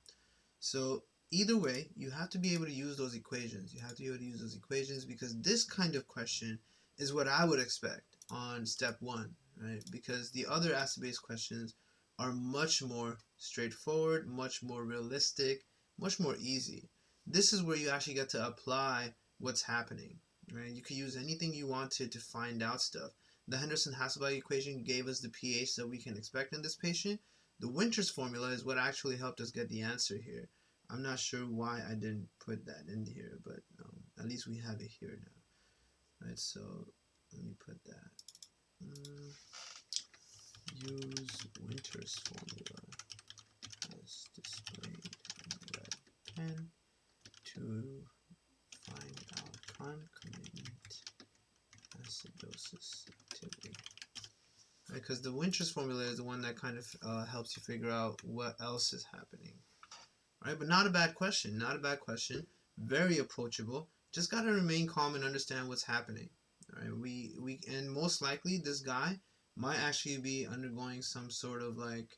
So either way, you have to be able to use those equations. You have to be able to use those equations because this kind of question is what I would expect on step 1, right? Because the other acid-based questions are much more straightforward, much more realistic, much more easy. This is where you actually get to apply what's happening, right? You could use anything you wanted to find out stuff. The Henderson-Hasselbalch equation gave us the pH that we can expect in this patient. The Winter's formula is what actually helped us get the answer here. I'm not sure why I didn't put that in here, but at least we have it here now. Right, so let me put that. Use Winter's formula as displayed in the red pen to find out concomitant acidosis activity. Right, because the Winter's formula is the one that kind of helps you figure out what else is happening. Right, but not a bad question, not a bad question. Very approachable. Just got to remain calm and understand what's happening. All right, and most likely this guy might actually be undergoing some sort of like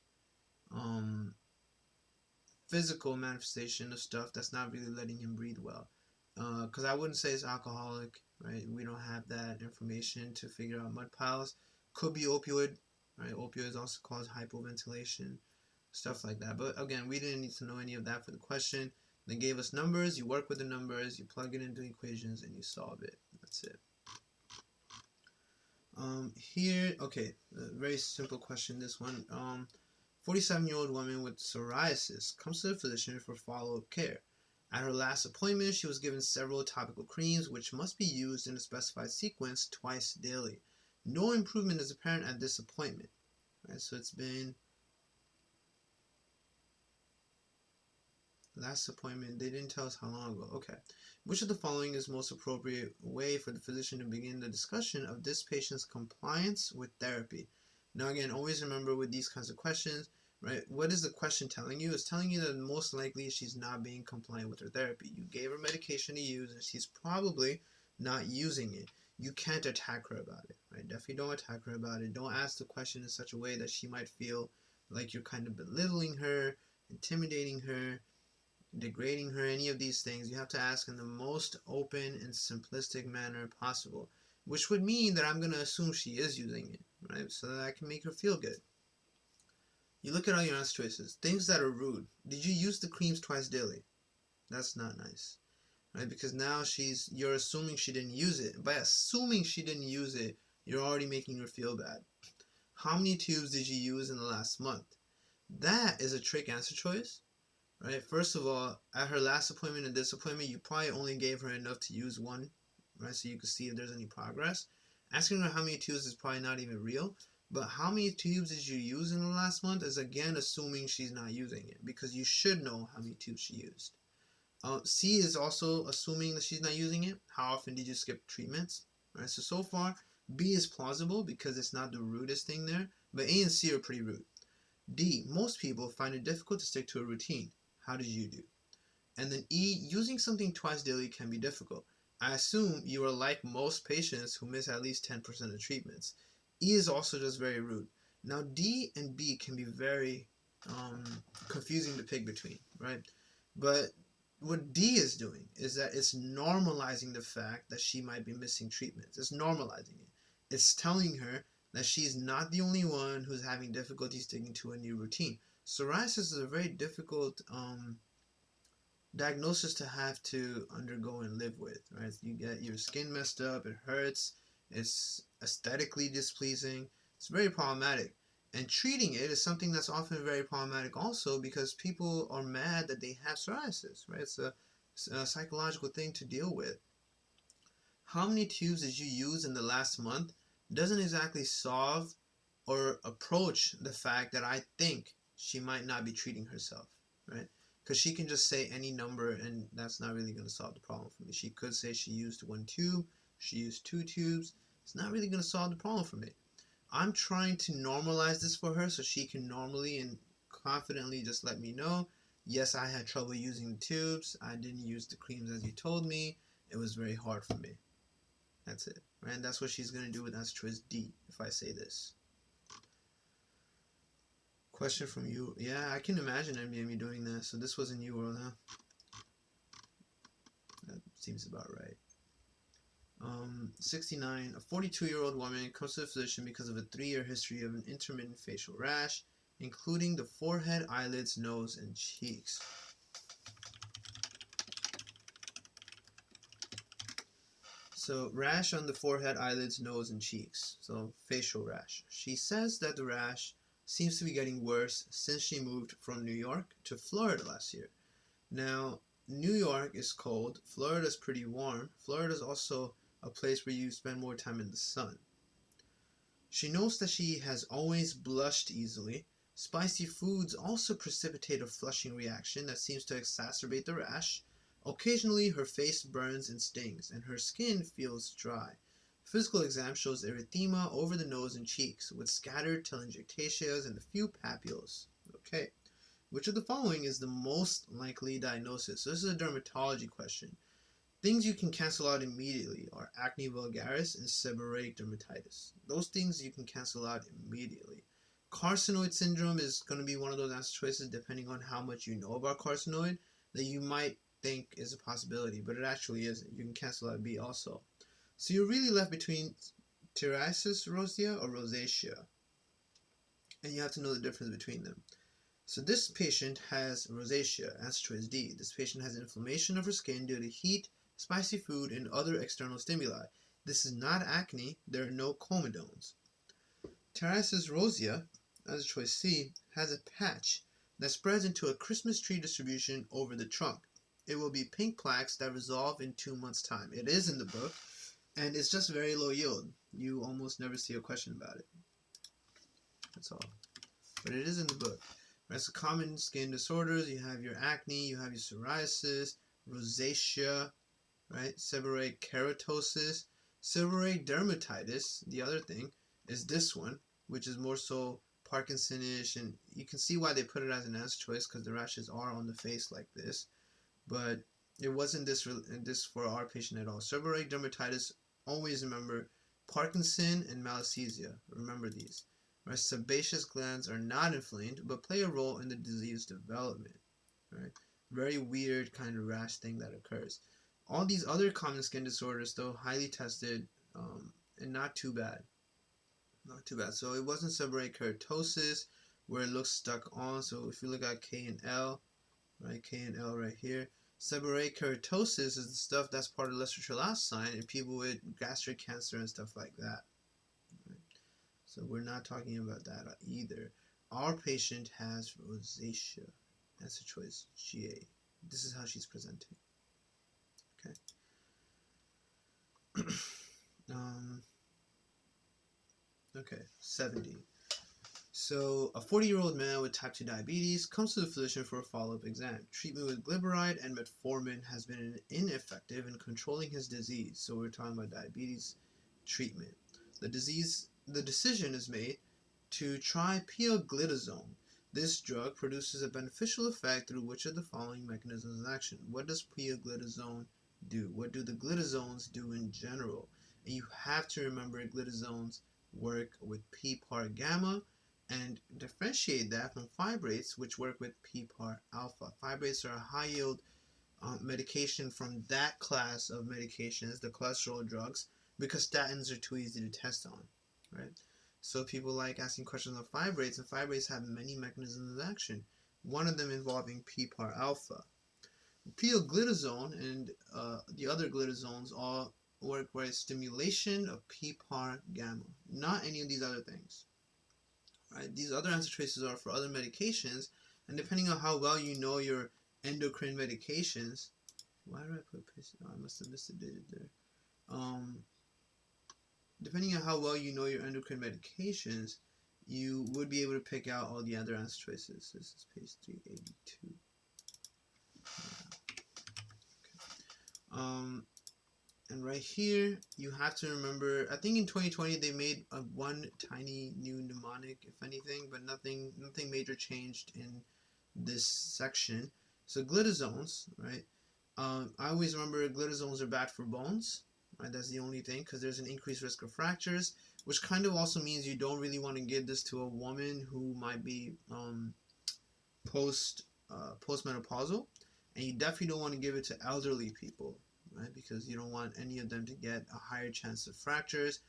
physical manifestation of stuff that's not really letting him breathe well. Because I wouldn't say it's alcoholic, right? We don't have that information to figure out mud piles. Could be opioid, right? Opioids also cause hypoventilation, stuff like that. But again, we didn't need to know any of that for the question. They gave us numbers, you work with the numbers, you plug it into equations, and you solve it. That's it. Here, okay, a very simple question, this one. 47-year-old woman with psoriasis comes to the physician for follow-up care. At her last appointment, she was given several topical creams which must be used in a specified sequence twice daily. No improvement is apparent at this appointment. Right, so it's been last appointment. They didn't tell us how long ago. Okay. Which of the following is most appropriate way for the physician to begin the discussion of this patient's compliance with therapy? Now again, always remember with these kinds of questions, right, what is the question telling you? It's telling you that most likely she's not being compliant with her therapy. You gave her medication to use and she's probably not using it. You can't attack her about it, right? Definitely don't attack her about it. Don't ask the question in such a way that she might feel like you're kind of belittling her, intimidating her, degrading her, any of these things. You have to ask in the most open and simplistic manner possible, which would mean that I'm going to assume she is using it, right? So that I can make her feel good. You look at all your answer choices. Things that are rude. Did you use the creams twice daily? That's not nice, right? Because now you're assuming she didn't use it. By assuming she didn't use it, you're already making her feel bad. How many tubes did you use in the last month? That is a trick answer choice. Right. First of all, at her last appointment and this appointment, you probably only gave her enough to use one, right? So you can see if there's any progress. Asking her how many tubes is probably not even real. But how many tubes did you use in the last month is again assuming she's not using it, because you should know how many tubes she used. C is also assuming that she's not using it. How often did you skip treatments? Right. So far, B is plausible because it's not the rudest thing there. But A and C are pretty rude. D, most people find it difficult to stick to a routine. How did you do? And then E, using something twice daily can be difficult. I assume you are like most patients who miss at least 10% of treatments. E is also just very rude. Now D and B can be very confusing to pick between, right? But what D is doing is that it's normalizing the fact that she might be missing treatments. It's normalizing it. It's telling her that she's not the only one who's having difficulty sticking to a new routine. Psoriasis is a very difficult diagnosis to have to undergo and live with, right? You get your skin messed up, it hurts, it's aesthetically displeasing, it's very problematic. And treating it is something that's often very problematic also because people are mad that they have psoriasis, right? It's a psychological thing to deal with. How many tubes did you use in the last month doesn't exactly solve or approach the fact that I think she might not be treating herself, right? Because she can just say any number and that's not really going to solve the problem for me. She could say she used 1 tube, she used 2 tubes. It's not really going to solve the problem for me. I'm trying to normalize this for her so she can normally and confidently just let me know, yes, I had trouble using the tubes. I didn't use the creams as you told me. It was very hard for me. That's it. Right? And that's what she's going to do with answer choice D if I say this. Question from you. Yeah, I can imagine NBME doing that. So this was in UWorld, huh? That seems about right. 69. A 42-year-old woman comes to the physician because of a 3-year history of an intermittent facial rash, including the forehead, eyelids, nose, and cheeks. So rash on the forehead, eyelids, nose, and cheeks. So facial rash. She says that the rash seems to be getting worse since she moved from New York to Florida last year. Now, New York is cold. Florida is pretty warm. Florida is also a place where you spend more time in the sun. She notes that she has always blushed easily. Spicy foods also precipitate a flushing reaction that seems to exacerbate the rash. Occasionally, her face burns and stings, and her skin feels dry. Physical exam shows erythema over the nose and cheeks, with scattered telangiectasias and a few papules. Okay. Which of the following is the most likely diagnosis? So this is a dermatology question. Things you can cancel out immediately are acne vulgaris and seborrheic dermatitis. Those things you can cancel out immediately. Carcinoid syndrome is going to be one of those answer choices depending on how much you know about carcinoid that you might think is a possibility, but it actually isn't. You can cancel out B also. So you're really left between psoriasis rosea or rosacea, and you have to know the difference between them. So this patient has rosacea, answer choice D. This patient has inflammation of her skin due to heat, spicy food, and other external stimuli. This is not acne. There are no comedones. Psoriasis rosea, answer choice C, has a patch that spreads into a Christmas tree distribution over the trunk. It will be pink plaques that resolve in 2 months' time. It is in the book, and it's just very low yield. You almost never see a question about it. That's all. But it is in the book. That's common skin disorders. You have your acne, you have your psoriasis, rosacea, right? Seborrheic keratosis, seborrheic dermatitis. The other thing is this one, which is more so Parkinsonish, and you can see why they put it as an answer choice because the rashes are on the face like this. But it wasn't this for our patient at all. Seborrheic dermatitis. Always remember Parkinson and malassezia. Remember these. Right? Sebaceous glands are not inflamed, but play a role in the disease development. Right? Very weird kind of rash thing that occurs. All these other common skin disorders, though, highly tested and not too bad. Not too bad. So it wasn't seborrheic keratosis where it looks stuck on. So if you look at K and L, right? K and L right here. Seborrheic keratosis is the stuff that's part of Leicester-Trellas sign in people with gastric cancer and stuff like that. Right? So we're not talking about that either. Our patient has rosacea. Answer choice GA. This is how she's presenting. Okay. Okay, 70. So, a 40-year-old man with type 2 diabetes comes to the physician for a follow-up exam. Treatment with glyburide and metformin has been ineffective in controlling his disease. So, we're talking about diabetes treatment. The decision is made to try pioglitazone. This drug produces a beneficial effect through which of the following mechanisms of action? What does pioglitazone do? What do the glitazones do in general? And you have to remember glitazones work with PPAR gamma and differentiate that from fibrates, which work with PPAR alpha. Fibrates are a high yield medication from that class of medications, the cholesterol drugs, because statins are too easy to test on, right? So people like asking questions on fibrates, and fibrates have many mechanisms of action, one of them involving PPAR alpha. Pioglitazone and the other glitazones all work by stimulation of PPAR gamma, not any of these other things. Right? These other answer traces are for other medications, and depending on how well you know your endocrine medications, why did I put oh, I must have missed a digit there. Depending on how well you know your endocrine medications, you would be able to pick out all the other answer choices. This is page 382. And right here, you have to remember, I think in 2020 they made one tiny new mnemonic, if anything, but nothing major changed in this section. So glitazones, right? I always remember glitazones are bad for bones, right? That's the only thing, because there's an increased risk of fractures, which kind of also means you don't really want to give this to a woman who might be postmenopausal, and you definitely don't want to give it to elderly people, right? Because you don't want any of them to get a higher chance of fractures.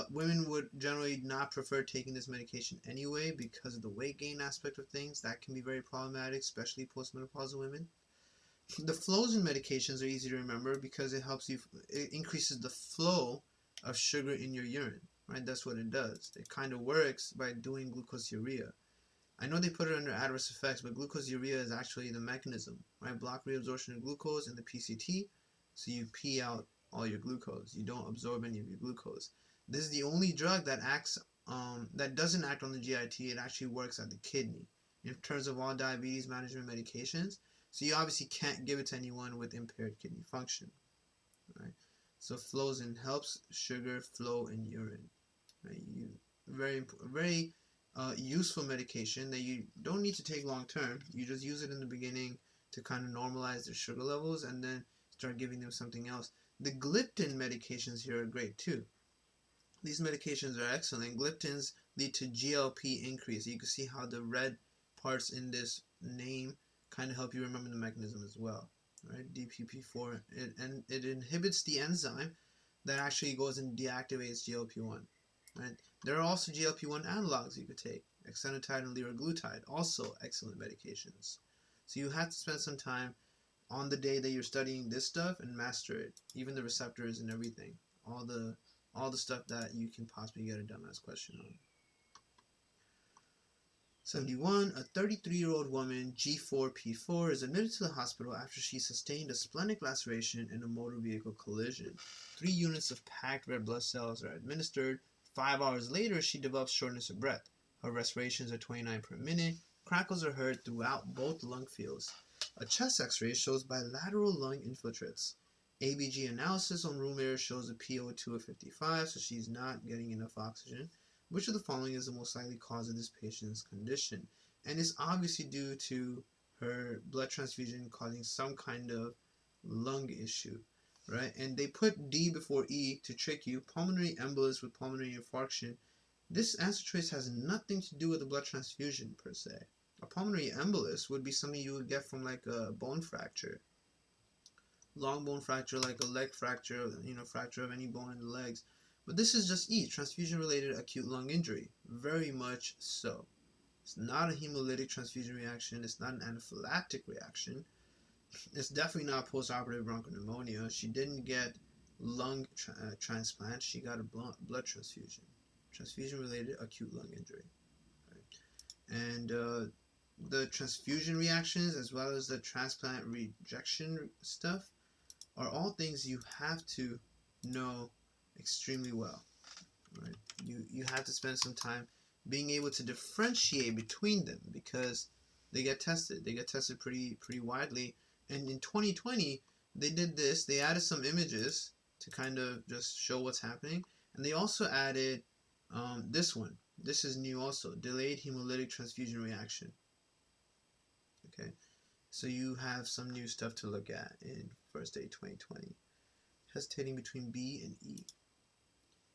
Women would generally not prefer taking this medication anyway because of the weight gain aspect of things. That can be very problematic, especially postmenopausal women. The flows in medications are easy to remember because it increases the flow of sugar in your urine, right? That's what it does. It kind of works by doing glucosuria. I know they put it under adverse effects, but glucosuria is actually the mechanism, right? Block reabsorption of glucose in the PCT, so you pee out all your glucose. You don't absorb any of your glucose. This is the only drug that that doesn't act on the GIT. It actually works at the kidney in terms of all diabetes management medications. So you obviously can't give it to anyone with impaired kidney function, right? So Flozin helps sugar flow in urine, right? Very useful medication that you don't need to take long term. You just use it in the beginning to kind of normalize their sugar levels and then start giving them something else. The gliptin medications here are great too. These medications are excellent. Gliptins lead to GLP increase. You can see how the red parts in this name kind of help you remember the mechanism as well, right? DPP4, it inhibits the enzyme that actually goes and deactivates GLP-1, right? There are also GLP-1 analogs you could take, exenatide and liraglutide, also excellent medications. So you have to spend some time on the day that you're studying this stuff and master it, even the receptors and everything, all the stuff that you can possibly get a dumbass question on. 71. A 33-year-old woman, G4P4, is admitted to the hospital after she sustained a splenic laceration in a motor vehicle collision. 3 units of packed red blood cells are administered. 5 hours later, she develops shortness of breath. Her respirations are 29 per minute. Crackles are heard throughout both lung fields. A chest x-ray shows bilateral lung infiltrates. ABG analysis on room air shows a PO2 of 55, so she's not getting enough oxygen. Which of the following is the most likely cause of this patient's condition? And it's obviously due to her blood transfusion causing some kind of lung issue, right? And they put D before E to trick you. Pulmonary embolus with pulmonary infarction. This answer choice has nothing to do with the blood transfusion per se. A pulmonary embolus would be something you would get from like a bone fracture. Long bone fracture, like a leg fracture, fracture of any bone in the legs. But this is just E, transfusion-related acute lung injury. Very much so. It's not a hemolytic transfusion reaction. It's not an anaphylactic reaction. It's definitely not post-operative bronchopneumonia. She didn't get lung transplant. She got a blood transfusion. Transfusion-related acute lung injury. Right? And the transfusion reactions, as well as the transplant rejection stuff, are all things you have to know extremely well, right? You have to spend some time being able to differentiate between them because they get tested pretty widely. And in 2020 they did this. They added some images to kind of just show what's happening, and they also added this one. This is new also, delayed hemolytic transfusion reaction. Okay, so you have some new stuff to look at in first aid 2020. Hesitating between B and E.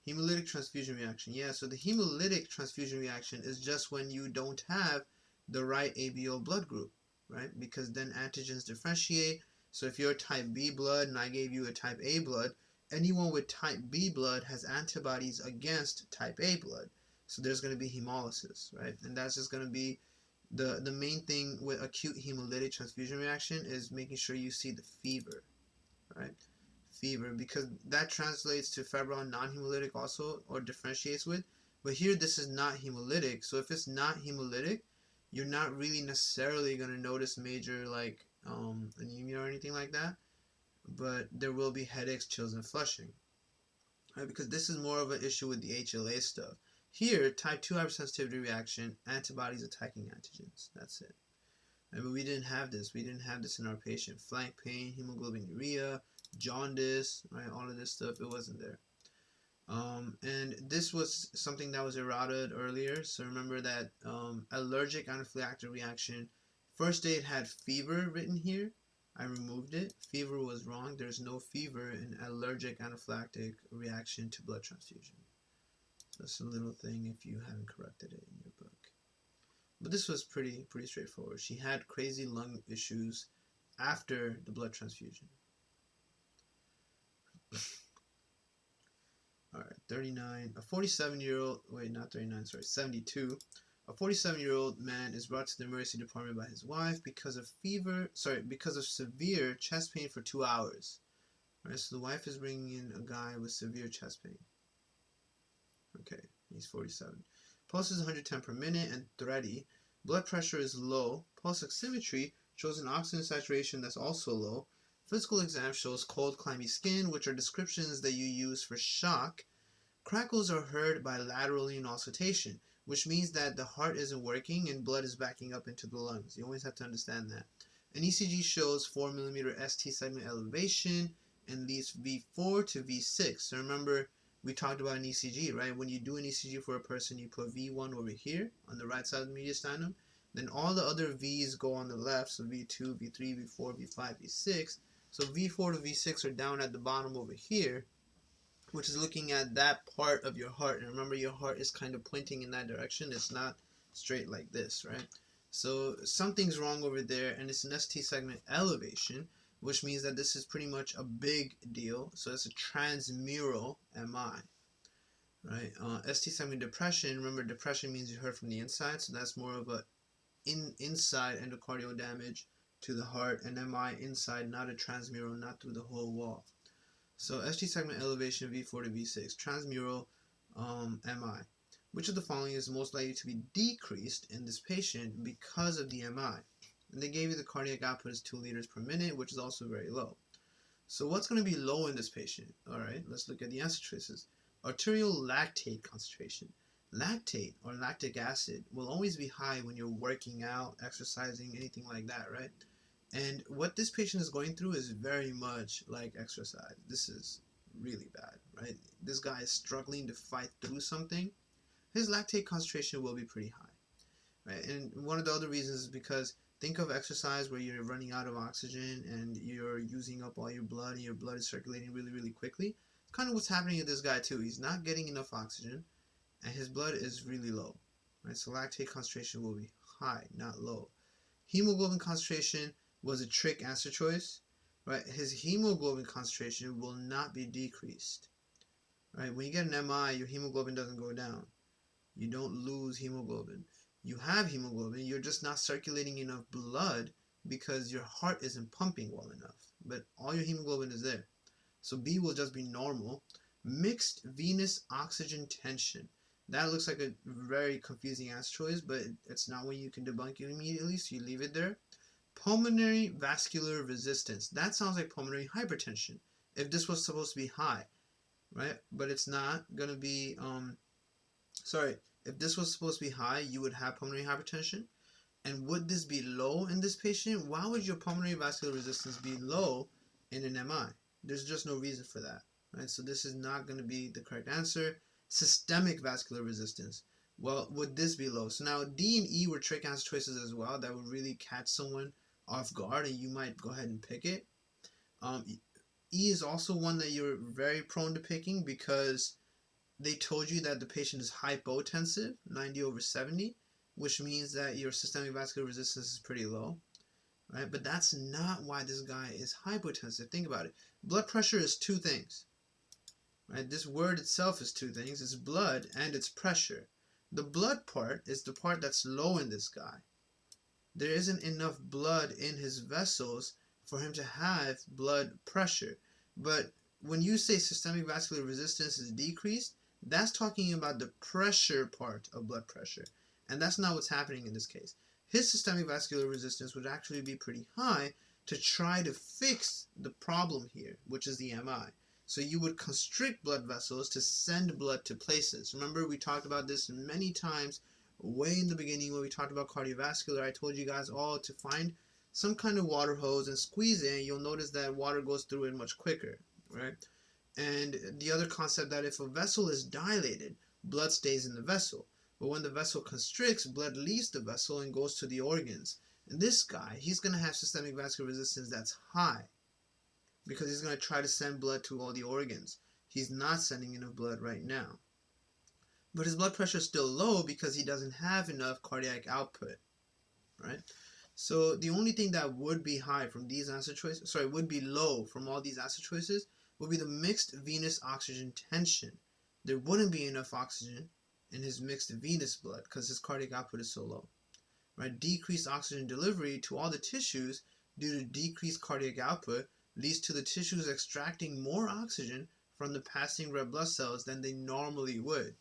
Hemolytic transfusion reaction. Yeah, so the hemolytic transfusion reaction is just when you don't have the right ABO blood group, right? Because then antigens differentiate. So if you're type B blood and I gave you a type A blood, anyone with type B blood has antibodies against type A blood. So there's going to be hemolysis, right? And that's just going to be the main thing with acute hemolytic transfusion reaction is making sure you see the fever, right? Fever, because that translates to febrile non-hemolytic also, or differentiates with. But here this is not hemolytic, so if it's not hemolytic, you're not really necessarily going to notice major like anemia or anything like that, but there will be headaches, chills, and flushing, right? Because this is more of an issue with the HLA stuff. Here, type 2 hypersensitivity reaction, antibodies attacking antigens. That's it. Right? But we didn't have this. We didn't have this in our patient. Flank pain, hemoglobinuria, jaundice, right? All of this stuff, it wasn't there. And this was something that was errated earlier. So remember that allergic anaphylactic reaction. First aid had fever written here. I removed it. Fever was wrong. There's no fever in allergic anaphylactic reaction to blood transfusion. So that's a little thing if you haven't corrected it in your book. But this was pretty straightforward. She had crazy lung issues after the blood transfusion. Alright, 39. A 47-year-old, wait, not 39, sorry, 72. A 47-year-old man is brought to the emergency department by his wife because of severe chest pain for 2 hours. Alright, so the wife is bringing in a guy with severe chest pain. Okay, he's 47. Pulse is 110 per minute and thready. Blood pressure is low. Pulse oximetry shows an oxygen saturation that's also low. Physical exam shows cold, clammy skin, which are descriptions that you use for shock. Crackles are heard bilaterally in auscultation, which means that the heart isn't working and blood is backing up into the lungs. You always have to understand that. An ECG shows 4 mm ST segment elevation and leads V4 to V6. So remember, we talked about an ECG, right? When you do an ECG for a person, you put V1 over here on the right side of the mediastinum. Then all the other V's go on the left, so V2, V3, V4, V5, V6. So V4 to V6 are down at the bottom over here, which is looking at that part of your heart. And remember, your heart is kind of pointing in that direction. It's not straight like this, right? So something's wrong over there, and it's an ST segment elevation, which means that this is pretty much a big deal. So it's a transmural MI, right? ST segment depression, remember depression means you heard from the inside, so that's more of a inside endocardial damage to the heart, and MI inside, not a transmural, not through the whole wall. So ST segment elevation V4 to V6, transmural MI. Which of the following is most likely to be decreased in this patient because of the MI? And they gave you the cardiac output is 2 liters per minute, which is also very low. So what's going to be low in this patient? All right, let's look at the answer choices. Arterial lactate concentration. Lactate or lactic acid will always be high when you're working out, exercising, anything like that, right? And what this patient is going through is very much like exercise. This is really bad, right? This guy is struggling to fight through something. His lactate concentration will be pretty high, right? And one of the other reasons is because think of exercise where you're running out of oxygen and you're using up all your blood and your blood is circulating really quickly. It's kind of what's happening with this guy too. He's not getting enough oxygen and his blood is really low, right? So lactate concentration will be high, not low. Hemoglobin concentration was a trick answer choice, right? His hemoglobin concentration will not be decreased, right? When you get an MI, your hemoglobin doesn't go down. You don't lose hemoglobin. You have hemoglobin, you're just not circulating enough blood because your heart isn't pumping well enough. But all your hemoglobin is there. So B will just be normal. Mixed venous oxygen tension. That looks like a very confusing answer choice, but it's not one you can debunk it immediately, so you leave it there. Pulmonary vascular resistance. That sounds like pulmonary hypertension. If this was supposed to be high, right? But it's not going to be, if this was supposed to be high, you would have pulmonary hypertension. And would this be low in this patient? Why would your pulmonary vascular resistance be low in an MI? There's just no reason for that, right? So this is not going to be the correct answer. Systemic vascular resistance. Well, would this be low? So now D and E were trick answer choices as well that would really catch someone off guard and you might go ahead and pick it. E is also one that you're very prone to picking because they told you that the patient is hypotensive, 90/70, which means that your systemic vascular resistance is pretty low, right? But that's not why this guy is hypotensive. Think about it. Blood pressure is two things, right? This word itself is two things. It's blood and it's pressure. The blood part is the part that's low in this guy. There isn't enough blood in his vessels for him to have blood pressure. But when you say systemic vascular resistance is decreased, that's talking about the pressure part of blood pressure. And that's not what's happening in this case. His systemic vascular resistance would actually be pretty high to try to fix the problem here, which is the MI. So you would constrict blood vessels to send blood to places. Remember, we talked about this many times way in the beginning when we talked about cardiovascular. I told you guys all to find some kind of water hose and squeeze it, and you'll notice that water goes through it much quicker, right? And the other concept that if a vessel is dilated, blood stays in the vessel. But when the vessel constricts, blood leaves the vessel and goes to the organs. And this guy, he's going to have systemic vascular resistance that's high because he's going to try to send blood to all the organs. He's not sending enough blood right now. But his blood pressure is still low because he doesn't have enough cardiac output, right? So the only thing that would be high from these answer choices, would be low from all these answer choices would be the mixed venous oxygen tension. There wouldn't be enough oxygen in his mixed venous blood because his cardiac output is so low, right? Decreased oxygen delivery to all the tissues due to decreased cardiac output leads to the tissues extracting more oxygen from the passing red blood cells than they normally would,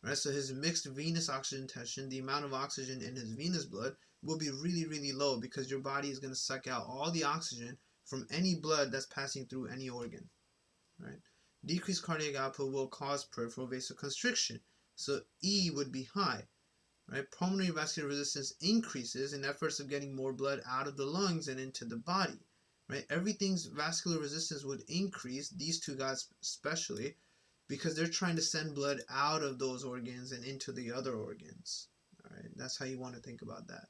right? So his mixed venous oxygen tension, the amount of oxygen in his venous blood, will be really, really low because your body is going to suck out all the oxygen from any blood that's passing through any organ, right? Decreased cardiac output will cause peripheral vasoconstriction, so E would be high, right? Pulmonary vascular resistance increases in efforts of getting more blood out of the lungs and into the body, right? Everything's vascular resistance would increase, these two guys especially, because they're trying to send blood out of those organs and into the other organs, all right? That's how you want to think about that.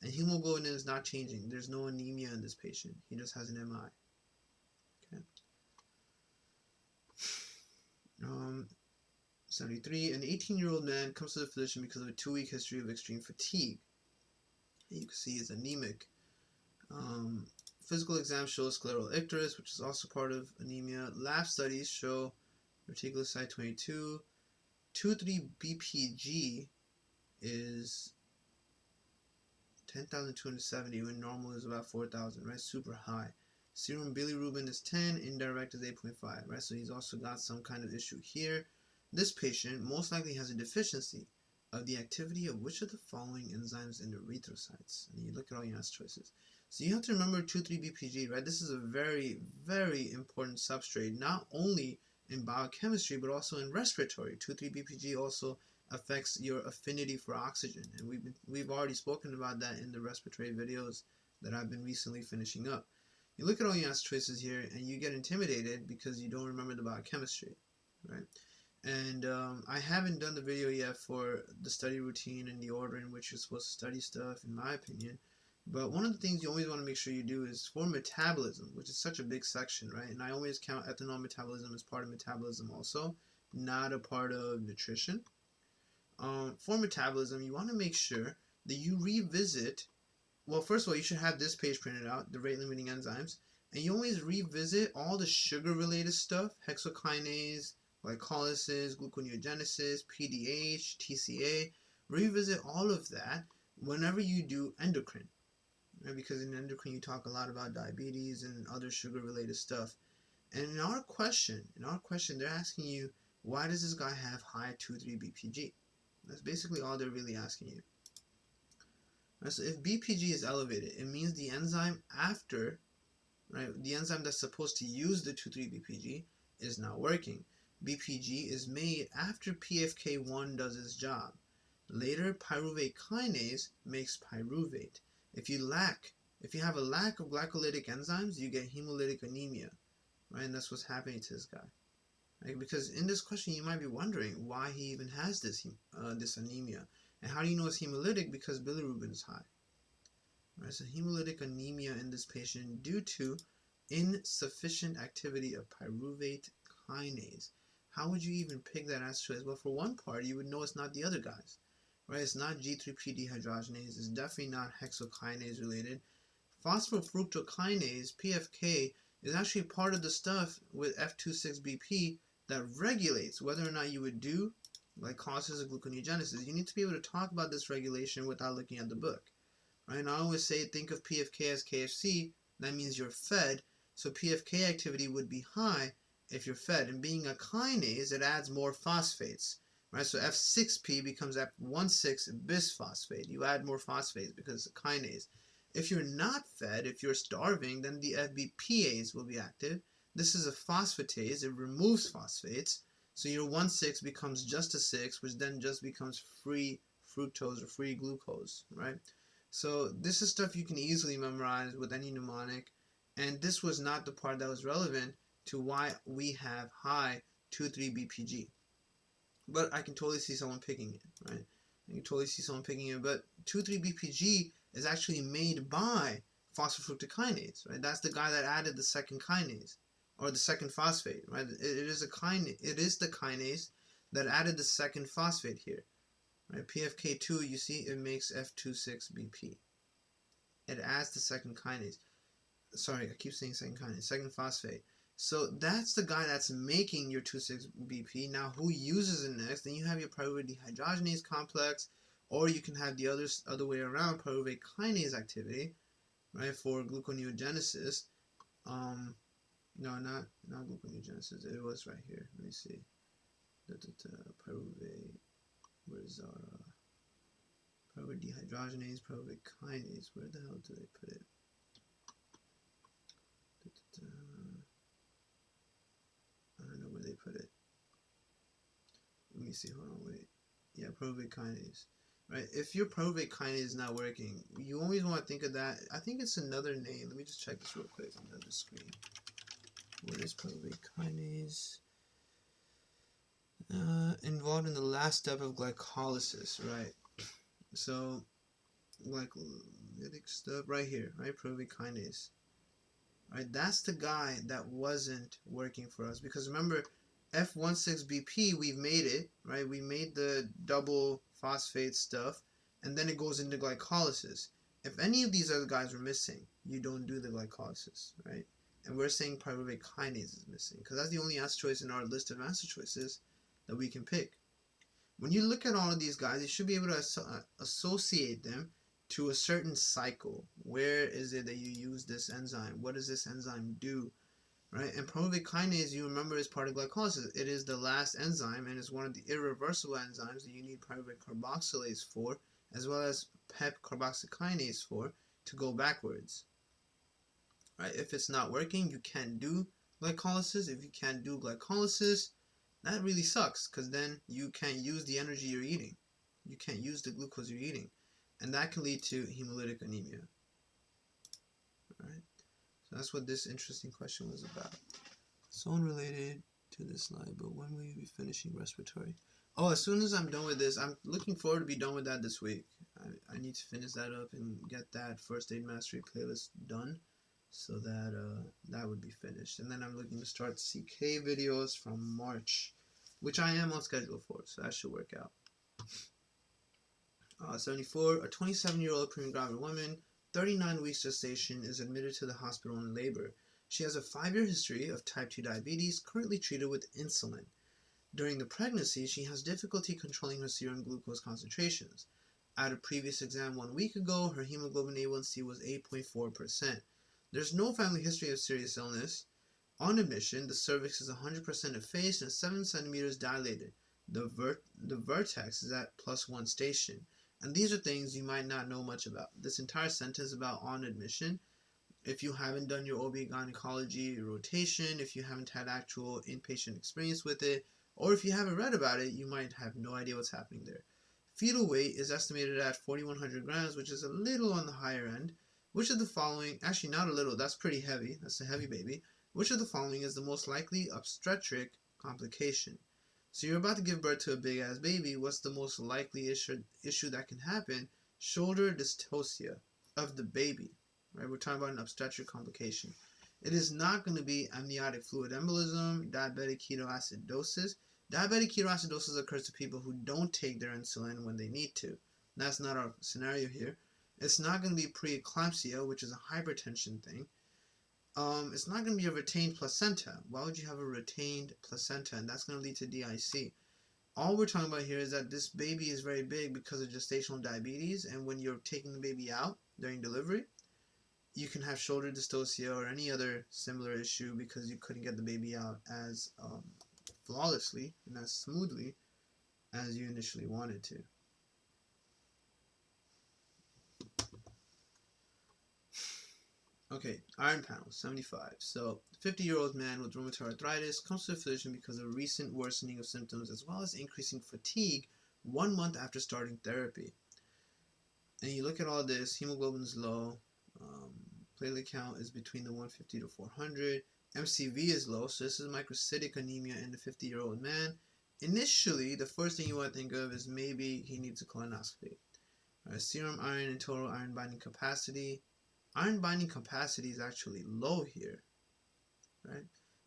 And hemoglobin is not changing. There's no anemia in this patient. He just has an MI. Okay. 73. An 18-year-old man comes to the physician because of a 2-week history of extreme fatigue. You can see he's anemic. Physical exam shows scleral icterus, which is also part of anemia. Lab studies show reticulocyte 22. 2,3 BPG is 10,270 when normal is about 4,000, right? Super high. Serum bilirubin is 10, indirect is 8.5, right? So he's also got some kind of issue here. This patient most likely has a deficiency of the activity of which of the following enzymes in the erythrocytes? And you look at all your answer choices. So you have to remember 2,3-BPG, right? This is a very, very important substrate, not only in biochemistry, but also in respiratory. 2,3-BPG also affects your affinity for oxygen, and we've already spoken about that in the respiratory videos that I've been recently finishing up. You look at all your answer choices here and you get intimidated because you don't remember the biochemistry, right? And I haven't done the video yet for the study routine and the order in which you're supposed to study stuff, in my opinion. But one of the things you always want to make sure you do is for metabolism, which is such a big section, right? And I always count ethanol metabolism as part of metabolism also, not a part of nutrition. For metabolism, you want to make sure that you revisit, well, first of all, you should have this page printed out, the rate-limiting enzymes, and you always revisit all the sugar-related stuff, hexokinase, glycolysis, gluconeogenesis, PDH, TCA. Revisit all of that whenever you do endocrine, right? Because in endocrine, you talk a lot about diabetes and other sugar-related stuff. And in our question, they're asking you, why does this guy have high 2,3-BPG? That's basically all they're really asking you. Right, so if BPG is elevated, it means the enzyme after, right, the enzyme that's supposed to use the 2,3-BPG is not working. BPG is made after PFK1 does its job. Later, pyruvate kinase makes pyruvate. If you have a lack of glycolytic enzymes, you get hemolytic anemia, right? And that's what's happening to this guy. Right? Because in this question, you might be wondering why he even has this anemia. And how do you know it's hemolytic? Because bilirubin is high. Right? So hemolytic anemia in this patient due to insufficient activity of pyruvate kinase. how would you even pick that as choice? Well, for one part, you would know it's not the other guys, right? It's not G3P dehydrogenase. It's definitely not hexokinase related. Phosphofructokinase, PFK, is actually part of the stuff with F26BP that regulates whether or not you would do glycolysis or gluconeogenesis. You need to be able to talk about this regulation without looking at the book, right? And I always say, think of PFK as KFC. That means you're fed. So PFK activity would be high if you're fed. And being a kinase, it adds more phosphates, right? So F6P becomes F16 bisphosphate. You add more phosphates because it's a kinase. If you're not fed, if you're starving, then the FBPase will be active. This is a phosphatase. It removes phosphates. So your 1,6 becomes just a 6, which then just becomes free fructose or free glucose, right? So this is stuff you can easily memorize with any mnemonic. And this was not the part that was relevant to why we have high 2,3-BPG. But I can totally see someone picking it, right? I can totally see someone picking it. But 2,3-BPG is actually made by phosphofructokinase, right? That's the guy that added the second kinase, or the second phosphate, right? It is the kinase that added the second phosphate here, right? PFK2, you see, it makes F26BP. It adds the second kinase. Sorry, I keep saying second kinase, second phosphate. So that's the guy that's making your 26BP. Now, who uses it next? Then you have your pyruvate dehydrogenase complex, or you can have the other way around, pyruvate kinase activity, right, for gluconeogenesis. No, not gluconeogenesis. It was right here. Let me see. Pyruvate. Where's our pyruvate dehydrogenase, pyruvate kinase? Where the hell do they put it? I don't know where they put it. Let me see. Hold on. Wait. Yeah, pyruvate kinase. Right. If your pyruvate kinase is not working, you always want to think of that. I think it's another name. Let me just check this real quick on the other screen. What is pyruvate kinase? Involved in the last step of glycolysis, right? So, glycolytic stuff right here, right? Pyruvate kinase. Right, that's the guy that wasn't working for us, because remember, F16BP, we've made it, right? We made the double phosphate stuff, and then it goes into glycolysis. If any of these other guys were missing, you don't do the glycolysis, right? And we're saying pyruvate kinase is missing, because that's the only answer choice in our list of answer choices that we can pick. When you look at all of these guys, you should be able to associate them to a certain cycle. Where is it that you use this enzyme? What does this enzyme do? Right? And pyruvate kinase, you remember, is part of glycolysis. It is the last enzyme, and it's one of the irreversible enzymes that you need pyruvate carboxylase for, as well as PEP carboxykinase for, to go backwards. Right? If it's not working, you can't do glycolysis. If you can't do glycolysis, that really sucks, because then you can't use the energy you're eating. You can't use the glucose you're eating. And that can lead to hemolytic anemia. Alright, so that's what this interesting question was about. So unrelated to this slide, but when will you be finishing respiratory? Oh, as soon as I'm done with this, I'm looking forward to be done with that this week. I need to finish that up and get that first aid mastery playlist done, so that that would be finished. And then I'm looking to start CK videos from March, which I am on schedule for, so that should work out. 74, a 27-year-old pregnant gravid woman, 39 weeks gestation, is admitted to the hospital in labor. She has a 5-year history of type 2 diabetes, currently treated with insulin. During the pregnancy, she has difficulty controlling her serum glucose concentrations. At a previous exam 1 week ago, her hemoglobin A1C was 8.4%. There's no family history of serious illness. On admission, the cervix is 100% effaced and 7 centimeters dilated. The vertex is at +1 station. And these are things you might not know much about. This entire sentence about on admission, if you haven't done your OB gynecology rotation, if you haven't had actual inpatient experience with it, or if you haven't read about it, you might have no idea what's happening there. Fetal weight is estimated at 4,100 grams, which is a little on the higher end. Which of the following, actually not a little, that's pretty heavy, that's a heavy baby. Which of the following is the most likely obstetric complication? So you're about to give birth to a big ass baby. What's the most likely issue that can happen? Shoulder dystocia of the baby. Right? We're talking about an obstetric complication. It is not going to be amniotic fluid embolism, diabetic ketoacidosis, Diabetic ketoacidosis occurs to people who don't take their insulin when they need to. That's not our scenario here. It's not going to be preeclampsia, which is a hypertension thing. It's not going to be a retained placenta. Why would you have a retained placenta? And that's going to lead to DIC. All we're talking about here is that this baby is very big because of gestational diabetes, and when you're taking the baby out during delivery, you can have shoulder dystocia or any other similar issue because you couldn't get the baby out as flawlessly and as smoothly as you initially wanted to. Okay, iron panel, 75. So, 50-year-old man with rheumatoid arthritis comes to a physician because of recent worsening of symptoms as well as increasing fatigue 1 month after starting therapy. And you look at all this, hemoglobin is low, platelet count is between the 150 to 400, MCV is low, so this is microcytic anemia in the 50-year-old man. Initially, the first thing you want to think of is maybe he needs a colonoscopy. Serum iron and total iron binding capacity. Iron binding capacity is actually low here, right?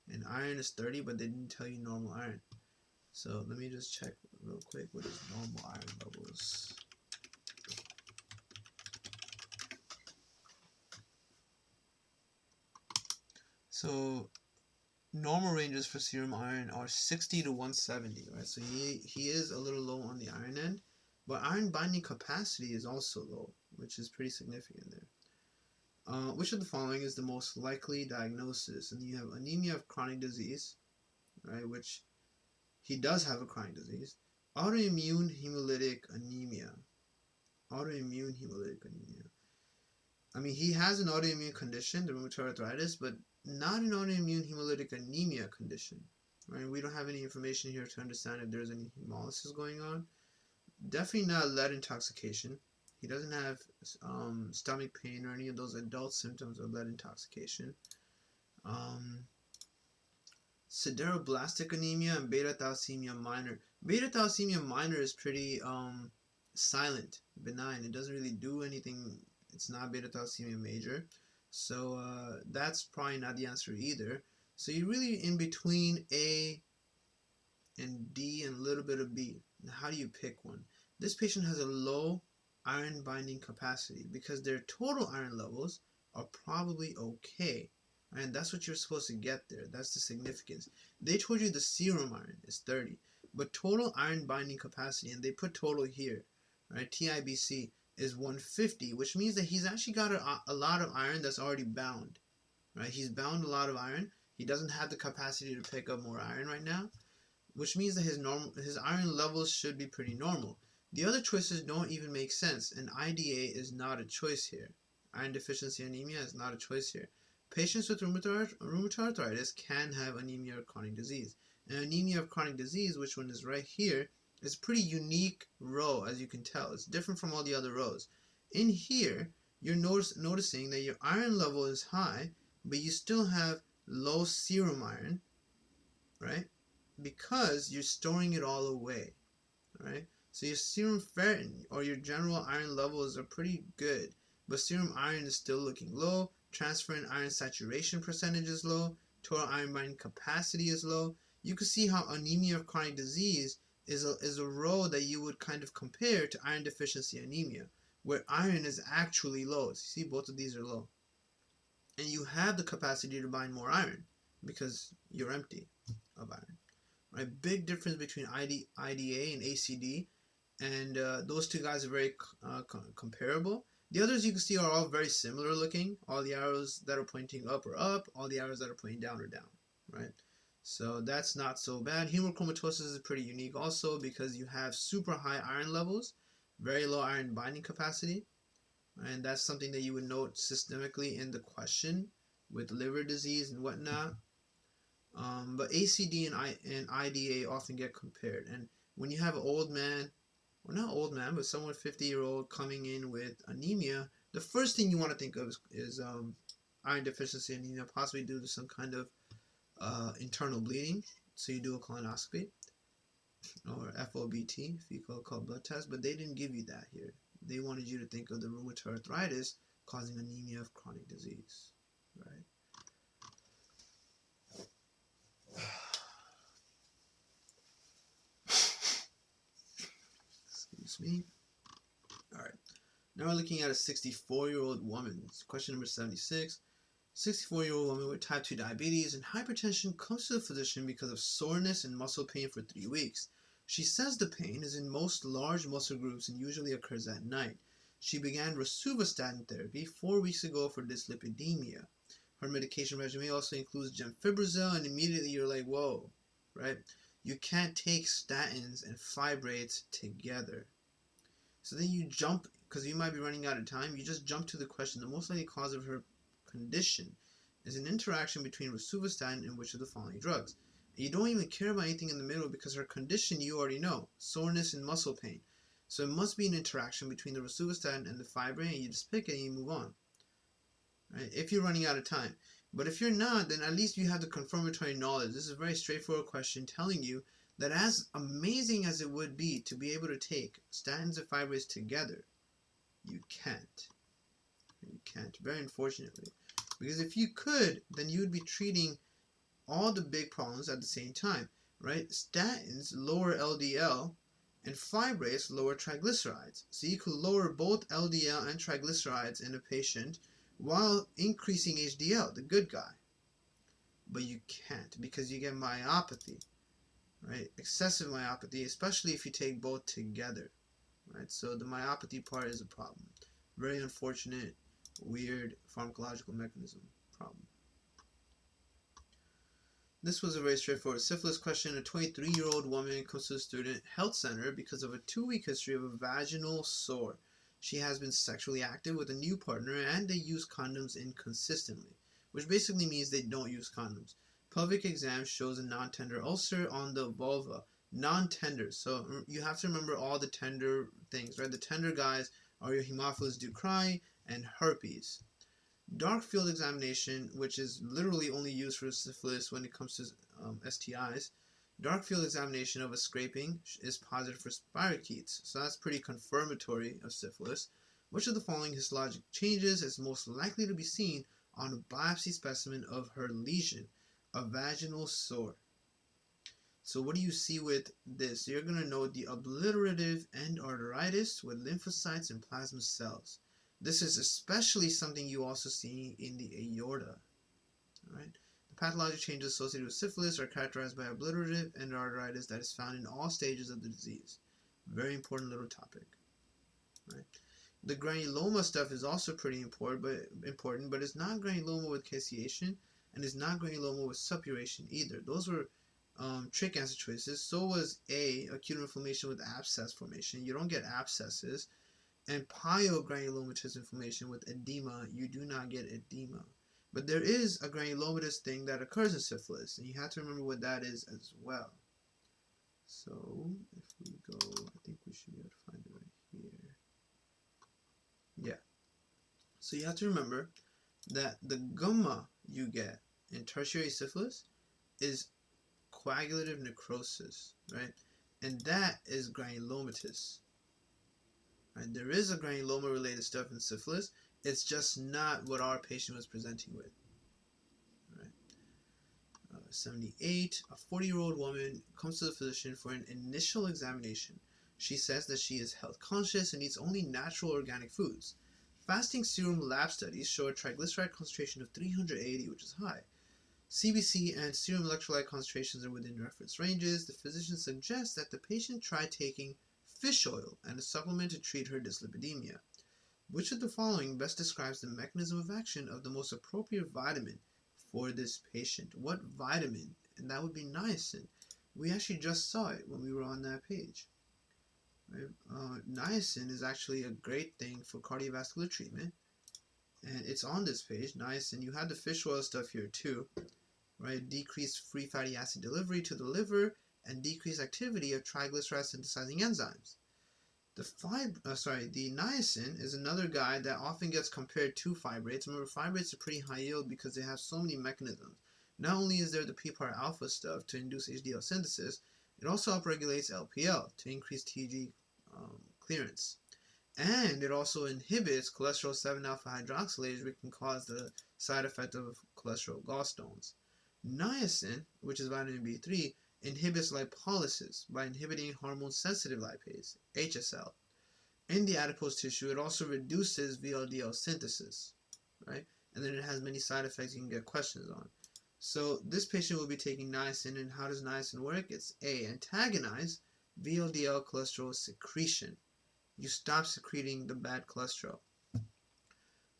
And iron is 30, but they didn't tell you normal iron. So let me just check real quick what is normal iron levels. So normal ranges for serum iron are 60 to 170, right? So he is a little low on the iron end, but iron binding capacity is also low, which is pretty significant there. Which of the following is the most likely diagnosis? And you have anemia of chronic disease, right? Which he does have a chronic disease. Autoimmune hemolytic anemia. Autoimmune hemolytic anemia. I mean, he has an autoimmune condition, the rheumatoid arthritis, but not an autoimmune hemolytic anemia condition, right? We don't have any information here to understand if there's any hemolysis going on. Definitely not lead intoxication. He doesn't have stomach pain or any of those adult symptoms of lead intoxication. Sideroblastic anemia and beta thalassemia minor. Beta thalassemia minor is pretty silent, benign. It doesn't really do anything. It's not beta thalassemia major. So that's probably not the answer either. So you're really in between A and D and a little bit of B. Now, how do you pick one? This patient has a low iron binding capacity because their total iron levels are probably okay, and that's what you're supposed to get there. That's the significance. They told you the serum iron is 30, but total iron binding capacity, and they put total here, right? TIBC is 150, which means that he's actually got a lot of iron that's already bound, right? He's bound a lot of iron. He doesn't have the capacity to pick up more iron right now, which means that his iron levels should be pretty normal. The other choices don't even make sense, and IDA is not a choice here. Iron deficiency anemia is not a choice here. Patients with rheumatoid arthritis can have anemia of chronic disease. And anemia of chronic disease, which one is right here, is a pretty unique row, as you can tell. It's different from all the other rows. In here, you're noticing that your iron level is high, but you still have low serum iron, right? Because you're storing it all away, right? So your serum ferritin or your general iron levels are pretty good, but serum iron is still looking low. Transferrin iron saturation percentage is low. Total iron binding capacity is low. You can see how anemia of chronic disease is a row that you would kind of compare to iron deficiency anemia, where iron is actually low. So you see both of these are low. And you have the capacity to bind more iron because you're empty of iron. Right? Big difference between IDA and ACD. And those two guys are very comparable. The others you can see are all very similar looking. All the arrows that are pointing up are up. All the arrows that are pointing down are down. Right? So that's not so bad. Hemochromatosis is pretty unique also because you have super high iron levels, very low iron binding capacity. And that's something that you would note systemically in the question with liver disease and whatnot. But ACD and IDA often get compared. And when you have an old man, or not old man, but someone 50-year-old coming in with anemia, the first thing you want to think of is iron deficiency anemia, possibly due to some kind of internal bleeding. So you do a colonoscopy or FOBT, fecal occult blood test, but they didn't give you that here. They wanted you to think of the rheumatoid arthritis causing anemia of chronic disease, right? Excuse me. All right. Now we're looking at a 64-year-old woman. Question number 76. 64-year-old woman with type 2 diabetes and hypertension comes to the physician because of soreness and muscle pain for 3 weeks. She says the pain is in most large muscle groups and usually occurs at night. She began rosuvastatin therapy 4 weeks ago for dyslipidemia. Her medication regimen also includes gemfibrozil, and immediately you're like, whoa, right? You can't take statins and fibrates together. So then you jump, because you might be running out of time, you just jump to the question. The most likely cause of her condition is an interaction between rosuvastatin and which of the following drugs. And you don't even care about anything in the middle because her condition you already know, soreness and muscle pain. So it must be an interaction between the rosuvastatin and the fibrate, and you just pick it and you move on. Right? If you're running out of time. But if you're not, then at least you have the confirmatory knowledge. This is a very straightforward question telling you that as amazing as it would be to be able to take statins and fibrates together, you can't. You can't, very unfortunately. Because if you could, then you would be treating all the big problems at the same time, right? Statins lower LDL and fibrates lower triglycerides. So you could lower both LDL and triglycerides in a patient while increasing HDL, the good guy. But you can't because you get myopathy, right? Excessive myopathy, especially if you take both together, right? So the myopathy part is a problem. Very unfortunate, weird pharmacological mechanism problem. This was a very straightforward syphilis question. A 23-year-old woman comes to the student health center because of a 2-week history of a vaginal sore. She has been sexually active with a new partner and they use condoms inconsistently, which basically means they don't use condoms. Pelvic exam shows a non-tender ulcer on the vulva. Non-tender. So you have to remember all the tender things, right? The tender guys are your Haemophilus ducreyi and herpes. Dark field examination, which is literally only used for syphilis when it comes to STIs. Dark field examination of a scraping is positive for spirochetes, so that's pretty confirmatory of syphilis. Which of the following histologic changes is most likely to be seen on a biopsy specimen of her lesion? A vaginal sore. So what do you see with this? You're going to note the obliterative endarteritis with lymphocytes and plasma cells. This is especially something you also see in the aorta. All right? The pathologic changes associated with syphilis are characterized by obliterative endarteritis that is found in all stages of the disease. Very important little topic. Right? The granuloma stuff is also pretty important, but it's not granuloma with caseation, and it's not granuloma with suppuration either. Those were trick answer choices. So was A, acute inflammation with abscess formation. You don't get abscesses. And pyogranulomatous inflammation with edema, you do not get edema. But there is a granulomatous thing that occurs in syphilis, and you have to remember what that is as well. So, if we go, I think we should be able to find it right here. Yeah. So you have to remember that the gamma you get in tertiary syphilis is coagulative necrosis, right? And that is granulomatous. Right? There is a granuloma related stuff in syphilis. It's just not what our patient was presenting with. Right? 78. A 40-year-old woman comes to the physician for an initial examination. She says that she is health conscious and eats only natural organic foods. Fasting serum lab studies show a triglyceride concentration of 380, which is high. CBC and serum electrolyte concentrations are within reference ranges. The physician suggests that the patient try taking fish oil and a supplement to treat her dyslipidemia. Which of the following best describes the mechanism of action of the most appropriate vitamin for this patient? What vitamin? And that would be niacin. We actually just saw it when we were on that page. Right? Niacin is actually a great thing for cardiovascular treatment. And it's on this page, niacin. You have the fish oil stuff here too. Right? Decreased free fatty acid delivery to the liver and decreased activity of triglyceride synthesizing enzymes. The niacin is another guy that often gets compared to fibrates. Remember, fibrates are pretty high yield because they have so many mechanisms. Not only is there the PPAR alpha stuff to induce HDL synthesis, it also upregulates LPL to increase TG clearance. And it also inhibits cholesterol 7-alpha hydroxylase, which can cause the side effect of cholesterol gallstones. Niacin, which is vitamin B3, inhibits lipolysis by inhibiting hormone-sensitive lipase, HSL. in the adipose tissue, it also reduces VLDL synthesis, right? And then it has many side effects you can get questions on. So this patient will be taking niacin, and how does niacin work? It's A, antagonize VLDL cholesterol secretion. You stop secreting the bad cholesterol.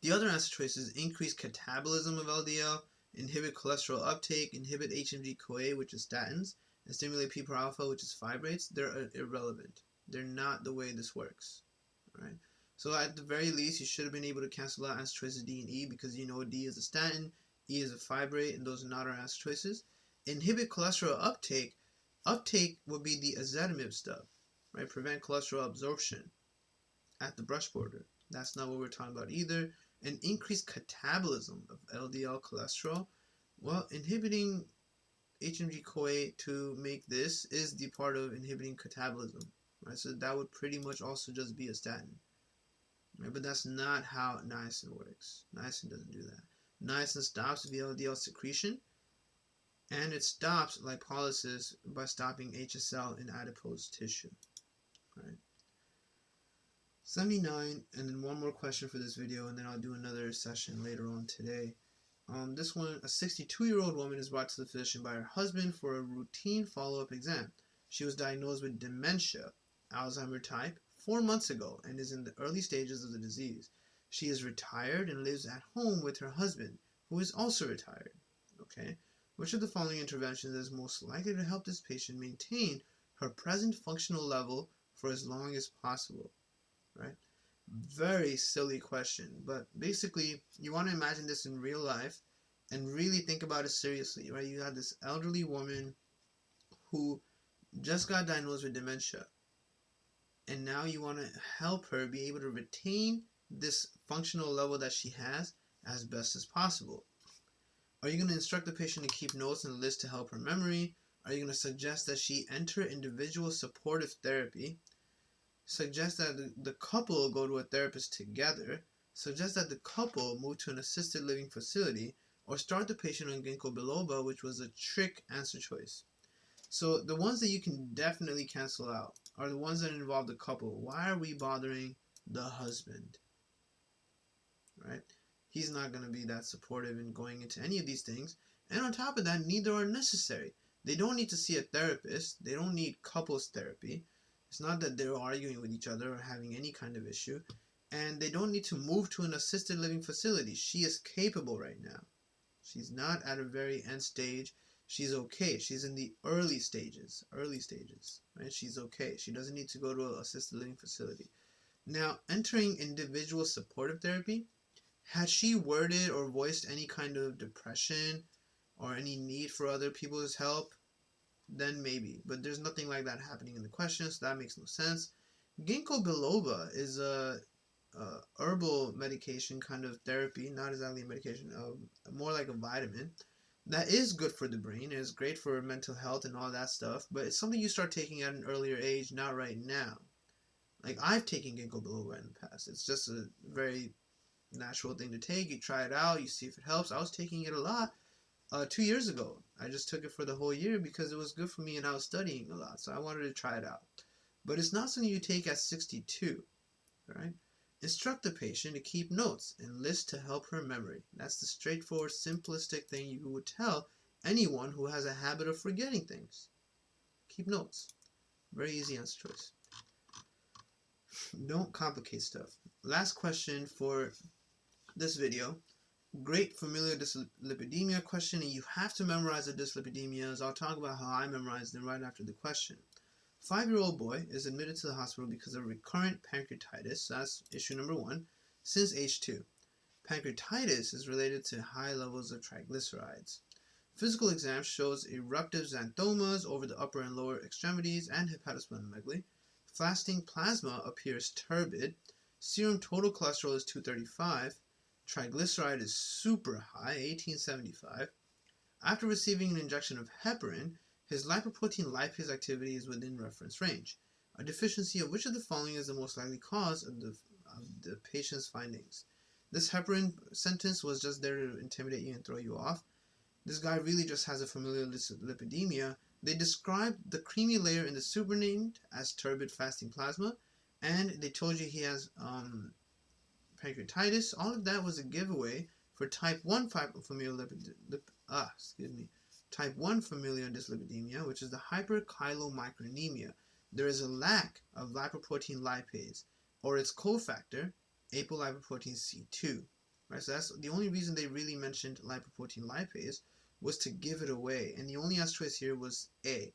The other answer choice is increase catabolism of LDL, inhibit cholesterol uptake, inhibit HMG-CoA, which is statins, and stimulate PPAR-alpha, which is fibrates. They're irrelevant. They're not the way this works. All right. So at the very least, you should have been able to cancel out answer choices D and E, because you know D is a statin, E is a fibrate, and those are not our answer choices. Inhibit cholesterol uptake. Uptake would be the ezetimibe stuff, right? Prevent cholesterol absorption at the brush border. That's not what we're talking about either. And increase catabolism of LDL cholesterol. Well, inhibiting HMG-CoA to make this is the part of inhibiting catabolism, right? So that would pretty much also just be a statin, right? But that's not how niacin works. Niacin doesn't do that. Niacin stops VLDL secretion, and it stops lipolysis by stopping HSL in adipose tissue, right? 79, and then one more question for this video, and then I'll do another session later on today. This one, a 62-year-old woman is brought to the physician by her husband for a routine follow-up exam. She was diagnosed with dementia, Alzheimer's type, 4 months ago, and is in the early stages of the disease. She is retired and lives at home with her husband, who is also retired. Okay, which of the following interventions is most likely to help this patient maintain her present functional level for as long as possible? Right? Very silly question, but basically you want to imagine this in real life and really think about it seriously, right? You have this elderly woman who just got diagnosed with dementia, and now you want to help her be able to retain this functional level that she has as best as possible. Are you going to instruct the patient to keep notes and lists to help her memory? Are you going to suggest that she enter individual supportive therapy? Suggest that the couple go to a therapist together, suggest that the couple move to an assisted living facility, or start the patient on ginkgo biloba, which was a trick answer choice. So the ones that you can definitely cancel out are the ones that involve the couple. Why are we bothering the husband? Right? He's not going to be that supportive in going into any of these things. And on top of that, neither are necessary. They don't need to see a therapist. They don't need couples therapy. It's not that they're arguing with each other or having any kind of issue. And they don't need to move to an assisted living facility. She is capable right now. She's not at a very end stage. She's okay. She's in the early stages, right? She's okay. She doesn't need to go to an assisted living facility. Now, entering individual supportive therapy, had she worded or voiced any kind of depression or any need for other people's help, then maybe, but there's nothing like that happening in the question, so that makes no sense. Ginkgo biloba is a herbal medication kind of therapy, not exactly a medication, more like a vitamin that is good for the brain. It's great for mental health and all that stuff, but it's something you start taking at an earlier age, not right now. Like, I've taken ginkgo biloba in the past. It's just a very natural thing to take. You try it out, you see if it helps. I was taking it a lot 2 years ago. I just took it for the whole year because it was good for me and I was studying a lot, so I wanted to try it out. But it's not something you take at 62, right? Instruct the patient to keep notes and list to help her memory. That's the straightforward, simplistic thing you would tell anyone who has a habit of forgetting things. Keep notes. Very easy answer choice. Don't complicate stuff. Last question for this video. Great familial dyslipidemia question, and you have to memorize the dyslipidemias. I'll talk about how I memorized them right after the question. 5-year-old boy is admitted to the hospital because of recurrent pancreatitis. So that's issue number 1 since age 2. Pancreatitis is related to high levels of triglycerides. Physical exam shows eruptive xanthomas over the upper and lower extremities and hepatosplenomegaly. Fasting plasma appears turbid. Serum total cholesterol is 235. Triglyceride is super high, 1875. After receiving an injection of heparin, his lipoprotein lipase activity is within reference range. A deficiency of which of the following is the most likely cause of the patient's findings? This heparin sentence was just there to intimidate you and throw you off. This guy really just has a familial dyslipidemia. They described the creamy layer in the supernatant as turbid fasting plasma, and they told you he has pancreatitis. All of that was a giveaway for type 1 familial type 1 familial dyslipidemia, which is the hyperchylomicronemia. There is a lack of lipoprotein lipase, or its cofactor, apolipoprotein C2. Right, so that's the only reason they really mentioned lipoprotein lipase, was to give it away. And the only S choice here was A,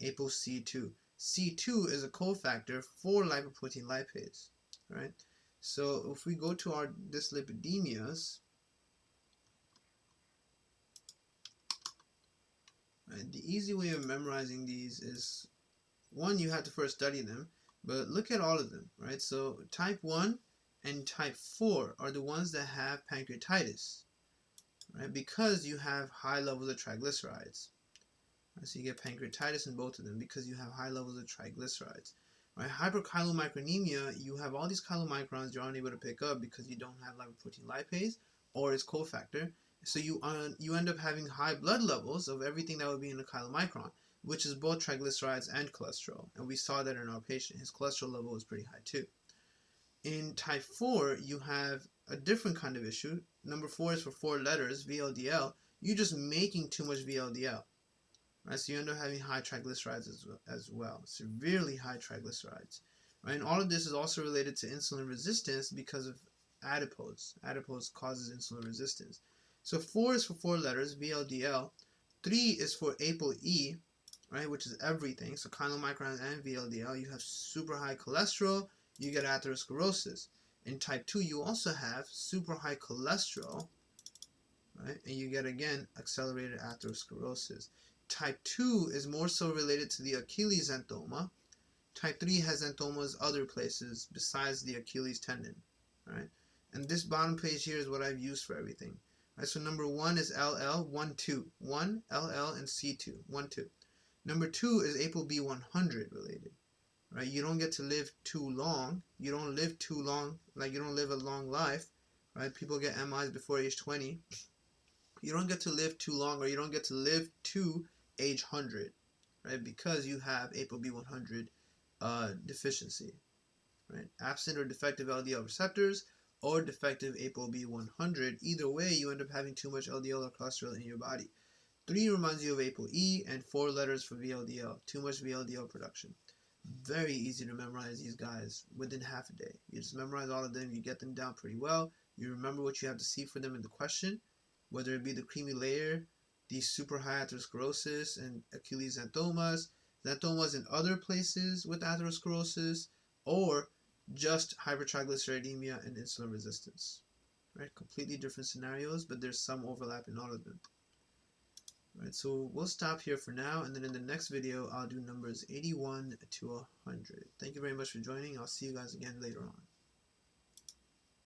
ApoC2. C2 is a cofactor for lipoprotein lipase. Right? So if we go to our dyslipidemias, right, the easy way of memorizing these is, one, you have to first study them, but look at all of them, right? So type 1 and type 4 are the ones that have pancreatitis, right? Because you have high levels of triglycerides. Right? So you get pancreatitis in both of them because you have high levels of triglycerides. Right? Hyperchylomicronemia, you have all these chylomicrons you're unable to pick up because you don't have lipoprotein lipase or its cofactor. So you end up having high blood levels of everything that would be in a chylomicron, which is both triglycerides and cholesterol. And we saw that in our patient. His cholesterol level was pretty high too. In type 4, you have a different kind of issue. Number 4 is for 4 letters, VLDL. You're just making too much VLDL. Right? So you end up having high triglycerides as well, severely high triglycerides. Right? And all of this is also related to insulin resistance because of adipose. Adipose causes insulin resistance. So 4 is for 4 letters, VLDL. 3 is for ApoE, right, which is everything. So chylomicrons and VLDL. You have super high cholesterol, you get atherosclerosis. In type 2, you also have super high cholesterol, right, and you get, again, accelerated atherosclerosis. Type 2 is more so related to the Achilles xanthoma. Type 3 has xanthomas other places besides the Achilles tendon, right? And this bottom page here is what I've used for everything. Right, so number 1 is LL, 1, 2. 1, LL, and C2, 1, 2. Number 2 is ApoB100 related, right? You don't get to live too long. You don't live too long, like you don't live a long life, right? People get MIs before age 20. You don't get to live too long, or you don't get to live to age 100, right? Because you have ApoB100 deficiency, right? Absent or defective LDL receptors, or defective ApoB100. Either way, you end up having too much LDL or cholesterol in your body. 3 reminds you of ApoE, and 4 letters for VLDL. Too much VLDL production. Very easy to memorize these guys within half a day. You just memorize all of them, you get them down pretty well. You remember what you have to see for them in the question, whether it be the creamy layer, the super high atherosclerosis, and Achilles xanthomas in other places with atherosclerosis, or just hypertriglyceridemia and insulin resistance. Right? Completely different scenarios, but there's some overlap in all of them. Right, so we'll stop here for now, and then in the next video I'll do numbers 81 to 100. Thank you very much for joining. I'll see you guys again later on.